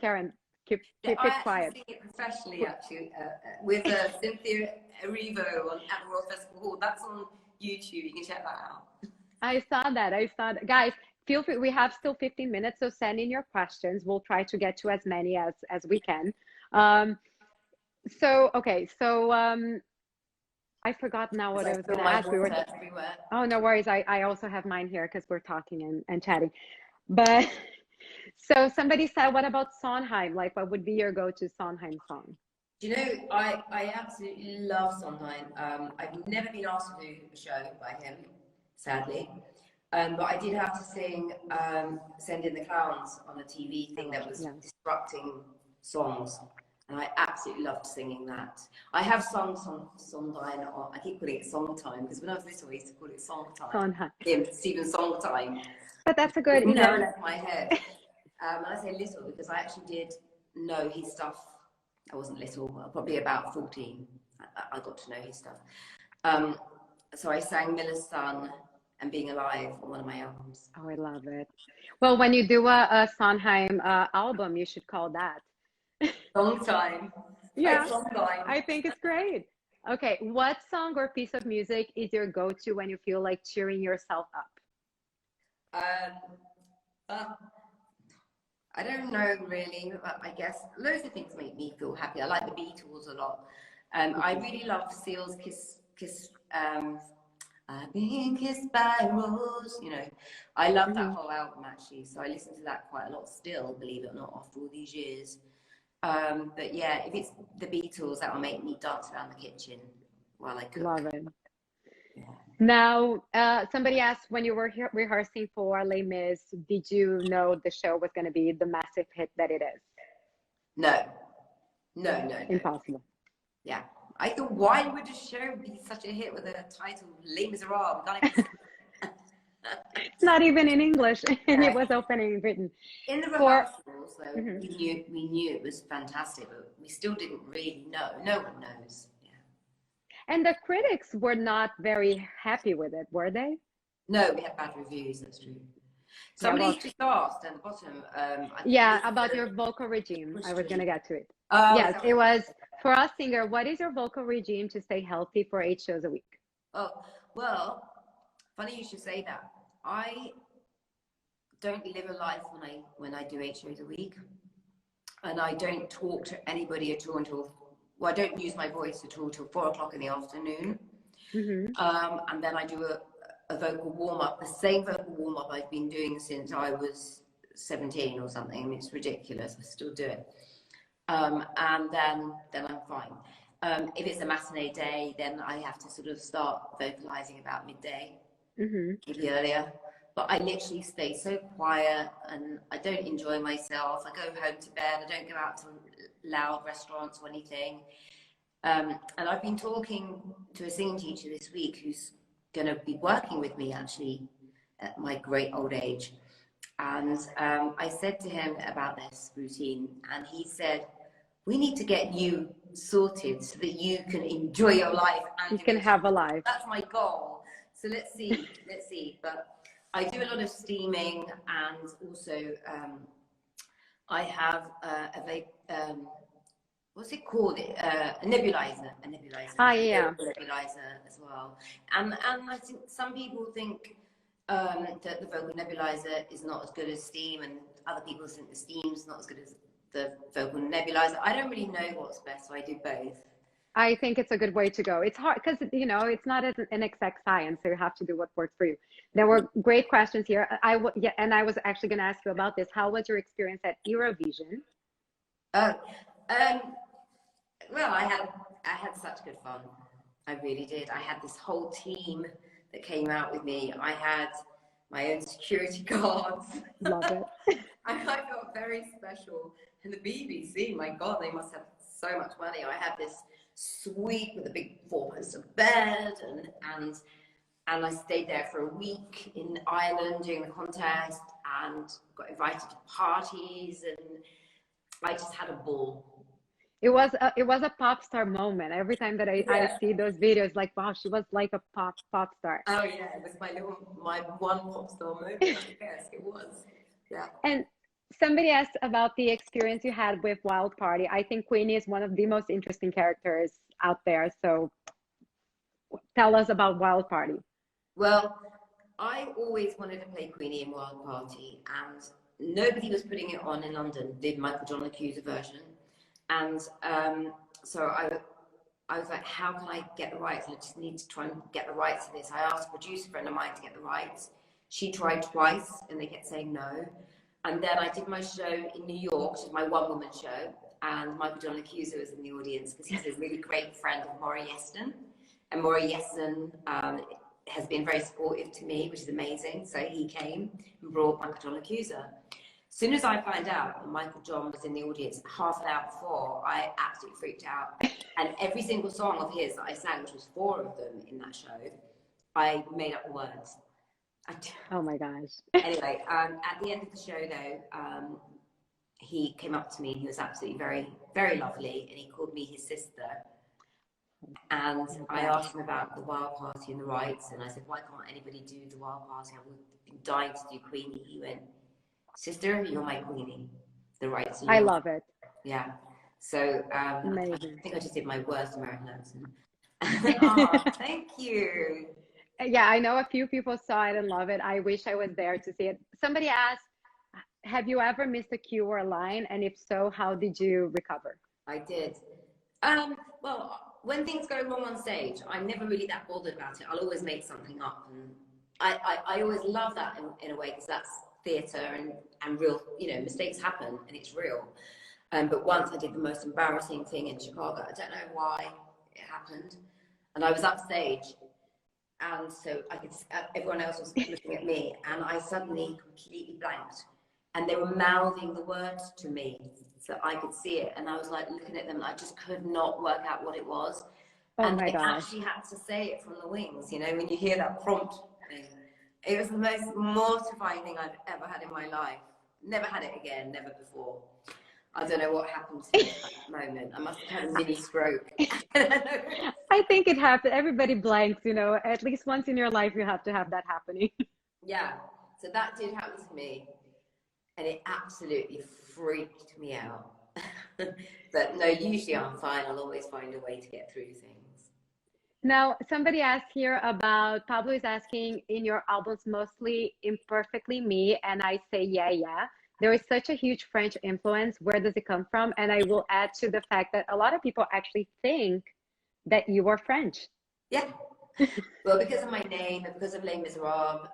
Speaker 1: Karen, keep it quiet.
Speaker 2: I sing it professionally, actually, with Cynthia Erivo on at the Royal Festival Hall. That's on YouTube. You can check that out. I saw
Speaker 1: that. Guys, feel free. We have still 15 minutes, so send in your questions. We'll try to get to as many as we can. I forgot now what I was going to ask. Oh, no worries. I also have mine here because we're talking and chatting. But so somebody said, what about Sondheim? Like, what would be your go-to Sondheim song?
Speaker 2: Do you know, I absolutely love Sondheim. I've never been asked to do a show by him, sadly. But I did have to sing Send in the Clowns on a TV thing that was disrupting songs. And I absolutely loved singing that. I have sung Sondheim, I keep calling it Songtime, because when I was little, I used to call it Songtime. Stephen Songtime.
Speaker 1: But that's a good,
Speaker 2: never left my head. And I say little because I actually did know his stuff. I wasn't little, probably about 14. I got to know his stuff. So I sang Miller's Son and Being Alive on one of my albums.
Speaker 1: Oh, I love it. Well, when you do a Sondheim album, you should call that
Speaker 2: Songtime.
Speaker 1: Yeah, I think it's great. Okay, what song or piece of music is your go-to when you feel like cheering yourself up?
Speaker 2: I don't know really, but I guess loads of things make me feel happy. I like the Beatles a lot. I really love Seal's Kiss. I've been kissed by a rose. I love that whole album actually. So I listen to that quite a lot still, believe it or not, after all these years. But yeah, if it's the Beatles, that will make me dance around the kitchen while I cook.
Speaker 1: Love it. Yeah. Now, somebody asked, when you were rehearsing for Les Mis, did you know the show was going to be the massive hit that it is?
Speaker 2: No.
Speaker 1: Impossible.
Speaker 2: Yeah. I thought, why would a show be such a hit with a title, Les Miserables?
Speaker 1: It's not even in English, and it was opening in Britain.
Speaker 2: In the rehearsals, though, we knew it was fantastic, but we still didn't really know. No one knows.
Speaker 1: And the critics were not very happy with it, were they?
Speaker 2: No, we had bad reviews, that's true. Somebody just asked at the bottom.
Speaker 1: About your vocal regime. I was going to get to it. Yes, it was, for us singer, what is your vocal regime to stay healthy for 8 shows a week?
Speaker 2: Oh, well, funny you should say that. I don't live a life when I do 8 shows a week, and I don't talk to anybody at all until, well, I don't use my voice at all till 4 o'clock in the afternoon. And then I do a vocal warm-up, the same vocal warm-up I've been doing since I was 17 or something. I mean, it's ridiculous. I still do it. And then I'm fine. If it's a matinee day, then I have to sort of start vocalizing about midday, maybe earlier. But I literally stay so quiet, and I don't enjoy myself. I go home to bed. I don't go out to loud restaurants or anything. And I've been talking to a singing teacher this week who's going to be working with me actually at my great old age. And I said to him about this routine, and he said, we need to get you sorted so that you can enjoy your life. And
Speaker 1: you can have a life.
Speaker 2: That's my goal. So let's see. But I do a lot of steaming, and also I have what's it called? A nebulizer.
Speaker 1: Ah, yeah.
Speaker 2: A nebulizer as well. And I think some people think that the vocal nebulizer is not as good as steam, and other people think the steam is not as good as the vocal nebulizer. I don't really know what's best, so I do both.
Speaker 1: I think it's a good way to go. It's hard because, you know, it's not an exact science, so you have to do what works for you. There were great questions here. And I was actually going to ask you about this. How was your experience at Eurovision?
Speaker 2: Well, I had such good fun. I really did. I had this whole team that came out with me. I had my own security guards.
Speaker 1: Love it.
Speaker 2: I felt very special. And the BBC, my God, they must have so much money. I had this suite with a big 4-poster bed, and I stayed there for a week in Ireland during the contest, and got invited to parties, and I just had a ball.
Speaker 1: It was a pop star moment. Every time that I see those videos, like, wow, she was like a pop star.
Speaker 2: Oh yeah, it was my one pop star moment. I guess it was. Yeah.
Speaker 1: And somebody asked about the experience you had with Wild Party. I think Queenie is one of the most interesting characters out there. So tell us about Wild Party.
Speaker 2: Well, I always wanted to play Queenie in Wild Party, and nobody was putting it on in London, did Michael John Accuser version. And so I was like, how can I get the rights? I just need to try and get the rights to this. I asked a producer friend of mine to get the rights. She tried twice, and they kept saying no. And then I did my show in New York, which is my one-woman show, and Michael John Accuser was in the audience because he's a really great friend of Maury Yeston. And Maury Yeston has been very supportive to me, which is amazing. So he came and brought Michael John Accuser. As soon as I found out that Michael John was in the audience half an hour before, I absolutely freaked out. And every single song of his that I sang, which was 4 of them in that show, I made up the words.
Speaker 1: Oh my gosh.
Speaker 2: Anyway, at the end of the show though, he came up to me and he was absolutely very, very lovely, and he called me his sister. And I asked him about the Wild Party and the rights, and I said, why can't anybody do the Wild Party? I've been dying to do Queenie. He went, sister, you're my Queenie. The rights.
Speaker 1: I love it.
Speaker 2: Yeah. So
Speaker 1: amazing.
Speaker 2: I think I just did my worst American accent. Oh, thank you.
Speaker 1: Yeah, I know a few people saw it and love it. I wish I was there to see it. Somebody asked, have you ever missed a cue or a line? And if so, how did you recover?
Speaker 2: I did. Well, when things go wrong on stage, I'm never really that bothered about it. I'll always make something up. And I always love that in a way, because that's theatre and real, you know, mistakes happen and it's real. But once I did the most embarrassing thing in Chicago. I don't know why it happened. And I was upstage. And so I could, everyone else was looking at me, and I suddenly completely blanked. And they were mouthing the words to me so I could see it. And I was like looking at them, and I just could not work out what it was.
Speaker 1: Oh
Speaker 2: and
Speaker 1: my
Speaker 2: I
Speaker 1: gosh.
Speaker 2: actually had to say it from the wings, you know, when you hear that prompt thing. It was the most mortifying thing I've ever had in my life. Never had it again, never before. I don't know what happened to me at that moment. I must have had a mini stroke.
Speaker 1: I think it happened. Everybody blanks, you know, at least once in your life, you have to have that happening.
Speaker 2: Yeah, so that did happen to me. And it absolutely freaked me out. But no, usually I'm fine. I'll always find a way to get through things.
Speaker 1: Now, somebody asked here about, Pablo is asking, in your albums mostly imperfectly me, and I say, yeah, yeah. There is such a huge French influence. Where does it come from? And I will add to the fact that a lot of people actually think that you are French.
Speaker 2: Yeah. Well, because of my name and because of Les Miserables,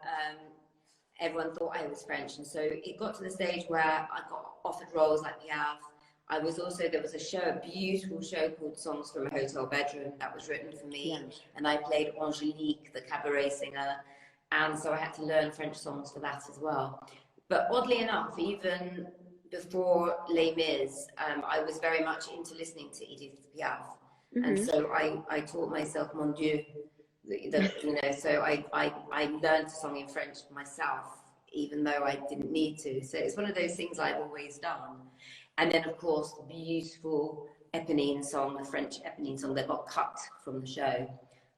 Speaker 2: everyone thought I was French. And so it got to the stage where I got offered roles like Piaf. I was also, there was a show, a beautiful show called Songs from a Hotel Bedroom that was written for me.
Speaker 1: Yeah.
Speaker 2: And I played Angélique, the cabaret singer. And so I had to learn French songs for that as well. But oddly enough, even before Les Mis, I was very much into listening to Edith Piaf. And so I taught myself Mon Dieu, you know, so I learned a song in French myself, even though I didn't need to. So it's one of those things I've always done. And then, of course, the beautiful Eponine song, the French Eponine song that got cut from the show,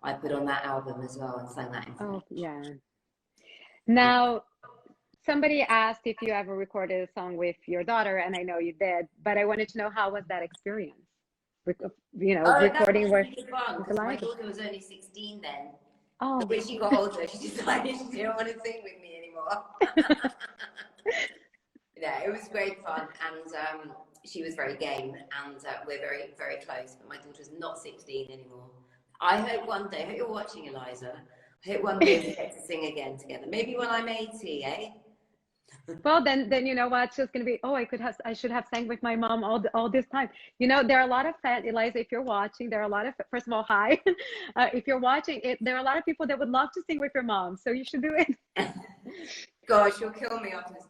Speaker 2: I put on that album as well and sang that in French.
Speaker 1: Oh, yeah. Now, somebody asked if you ever recorded a song with your daughter, and I know you did, but I wanted to know, how was that experience? You know, recording with
Speaker 2: fun, because my daughter was only 16 then.
Speaker 1: Oh.
Speaker 2: But when she got older, she decided she didn't want to sing with me anymore. Yeah, it was great fun, and she was very game, and we're very, very close. But my daughter's not 16 anymore. I hope one day, I hope you're watching, Eliza. I hope one day we get to sing again together. Maybe when I'm 80, eh?
Speaker 1: Well, then you know what? She's gonna be, oh, I should have sang with my mom all this time. You know, there are a lot of fans, Eliza. If you're watching, there are a lot of, first of all, hi. If you're watching, there are a lot of people that would love to sing with your mom, so you should do it.
Speaker 2: God, she'll kill me after this.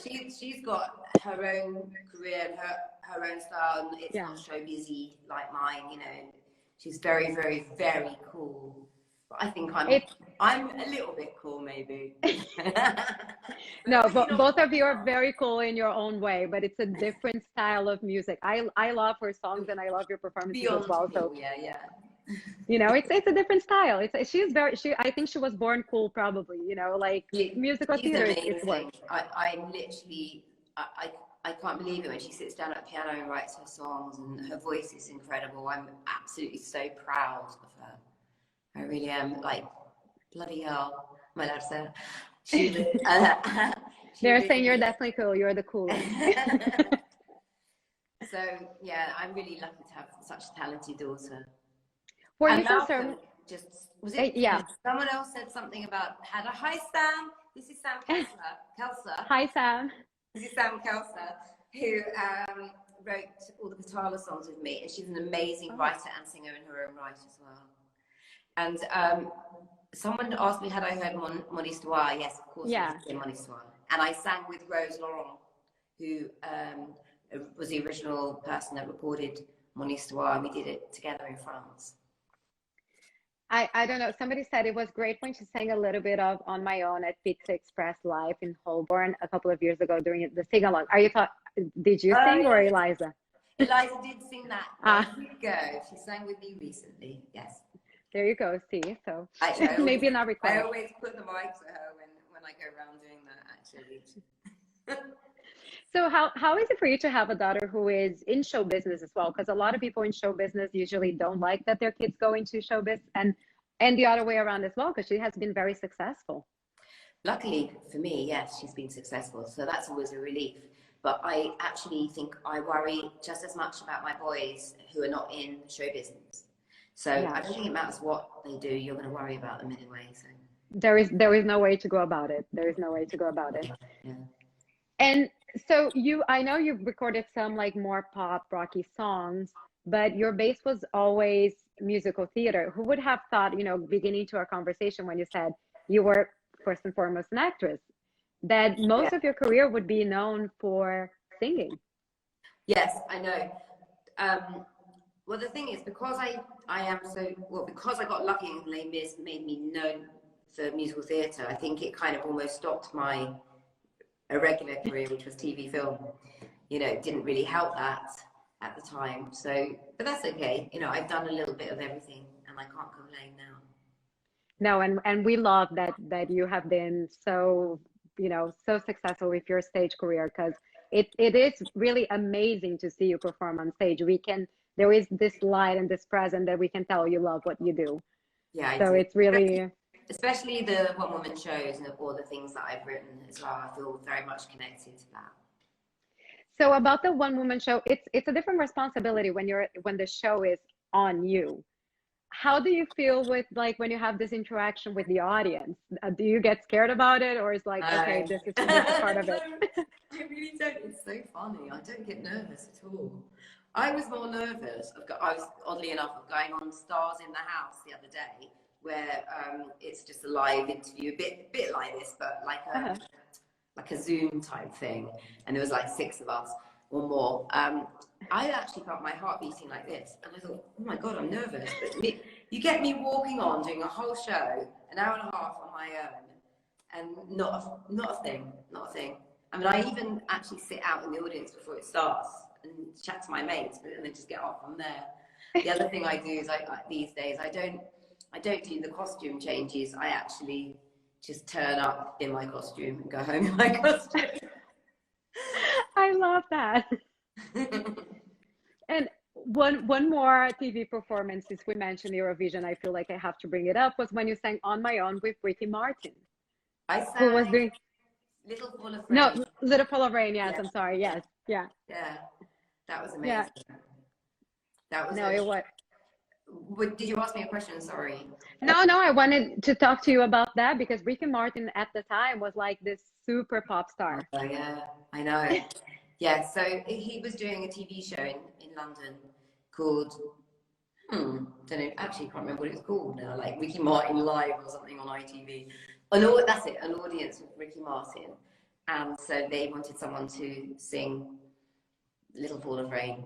Speaker 2: She's got her own career and her own style, and it's not showbizy like mine. You know, she's very, very, very cool. But I think I'm a little bit cool, maybe.
Speaker 1: No, but both of you are very cool in your own way, but it's a different style of music. I love her songs and I love your performances as well. So
Speaker 2: yeah.
Speaker 1: You know, it's a different style. I think she was born cool, probably. You know, like musical theater. It's work.
Speaker 2: I can't believe it when she sits down at the piano and writes her songs, and her voice is incredible. I'm absolutely so proud of her. I really am. Like, bloody hell, my dad said.
Speaker 1: They're saying you're definitely cool. You're the coolest.
Speaker 2: So yeah, I'm really lucky to have such a talented daughter.
Speaker 1: Were you
Speaker 2: Malcolm was it?
Speaker 1: Yeah.
Speaker 2: Someone else said something about hi Sam. This is Sam Kelser.
Speaker 1: Hi Sam.
Speaker 2: This is Sam Kelser, who wrote all the Guitarla songs with me, and she's an amazing writer and singer in her own right as well. And someone asked me, had I heard Mon Histoire? Yes, of course, I did Mon Histoire. And I sang with Rose Laurent, who was the original person that recorded Mon Histoire, and we did it together in France.
Speaker 1: I don't know. Somebody said it was great when she sang a little bit of On My Own at Pizza Express Live in Holborn a couple of years ago during the sing along. Did you sing or Eliza?
Speaker 2: Eliza did sing that. Go. She sang with me recently. Yes.
Speaker 1: There you go. See, so
Speaker 2: actually,
Speaker 1: maybe not required.
Speaker 2: I always put the mic to her when I go around doing that. Actually.
Speaker 1: So how is it for you to have a daughter who is in show business as well? Because a lot of people in show business usually don't like that their kids go into show business, and the other way around as well, because she has been very successful.
Speaker 2: Luckily for me, yes, she's been successful. So that's always a relief. But I actually think I worry just as much about my boys who are not in show business. So I don't think it matters what they do, you're going to worry about them anyway. So
Speaker 1: there is no way to go about it. There is no way to go about it.
Speaker 2: Yeah.
Speaker 1: And so I know you've recorded some like more pop rocky songs, but your base was always musical theater. Who would have thought, you know, beginning to our conversation when you said you were first and foremost an actress, that most of your career would be known for singing?
Speaker 2: Yes, I know. Well, the thing is, because because I got lucky and Les Mis made me known for musical theatre, I think it kind of almost stopped my irregular career, which was TV film. You know, it didn't really help that at the time. So, but that's okay. You know, I've done a little bit of everything, and I can't complain now.
Speaker 1: No, and we love that you have been so, you know, so successful with your stage career, because it is really amazing to see you perform on stage. We can there is this light and this present that we can tell you love what you do.
Speaker 2: Yeah, I
Speaker 1: so
Speaker 2: do.
Speaker 1: it's really,
Speaker 2: especially the one woman shows and all the things that I've written as well. I feel very much connected to that.
Speaker 1: so about the one woman show, it's a different responsibility when the show is on you. How do you feel with, like, when you have this interaction with the audience? Do you get scared about it, or is like, okay, this is part of it?
Speaker 2: I really don't. It's so funny. I don't get nervous at all. I was more nervous. I was, oddly enough, of going on Stars in the House the other day, where it's just a live interview, a bit like this, but like a Zoom type thing, and there was like 6 of us or more. I actually felt my heart beating like this, and I thought, oh my God, I'm nervous. But you get me walking on, doing a whole show, an hour and a half on my own, and not a thing. I mean, I even actually sit out in the audience before it starts and chat to my mates, and then just get off from there. The other thing I do is, these days, I don't do the costume changes. I actually just turn up in my costume and go home in my costume.
Speaker 1: I love that. And one more TV performance, since we mentioned Eurovision, I feel like I have to bring it up, was when you sang On My Own with Ricky Martin.
Speaker 2: I sang
Speaker 1: who was doing
Speaker 2: Little Full of Rain.
Speaker 1: No, Little Full of Rain, yes,
Speaker 2: Yeah.
Speaker 1: I'm sorry, yes, yeah.
Speaker 2: Yeah, that was amazing.
Speaker 1: Yeah.
Speaker 2: That was
Speaker 1: No, it was.
Speaker 2: Did you ask me a question? Sorry.
Speaker 1: No, I wanted to talk to you about that, because Ricky Martin at the time was like this super pop star.
Speaker 2: Oh, yeah, I know. Yeah, so he was doing a TV show in London called, don't know, actually can't remember what it was called now, like Ricky Martin Live or something on ITV. That's it, an audience with Ricky Martin. And so they wanted someone to sing Little Fall of Rain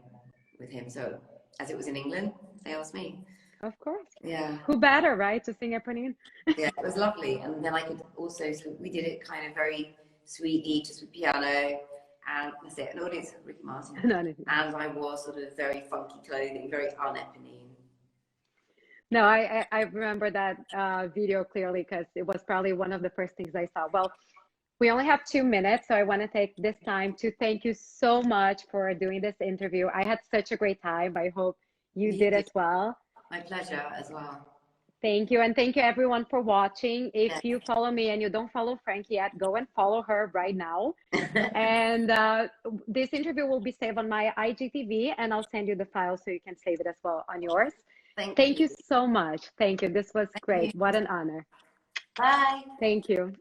Speaker 2: with him. So as it was in England, they asked me.
Speaker 1: Of course.
Speaker 2: Yeah.
Speaker 1: Who better, right, to sing Eponine?
Speaker 2: Yeah, it was lovely. And then I could also, so we did it kind of very sweetly, just with piano. And that's it, an audience with Ricky Martin. And I wore sort of very funky clothing, very un-Eponine.
Speaker 1: No, I remember that video clearly, because it was probably one of the first things I saw. Well, we only have 2 minutes, so I want to take this time to thank you so much for doing this interview. I had such a great time. I hope you did as well.
Speaker 2: My pleasure as well.
Speaker 1: Thank you. And thank you everyone for watching. If you follow me and you don't follow Frankie yet, go and follow her right now. And this interview will be saved on my IGTV, and I'll send you the file so you can save it as well on yours. Thank you so much. Thank you. This was great. What an honor.
Speaker 2: Bye.
Speaker 1: Thank you.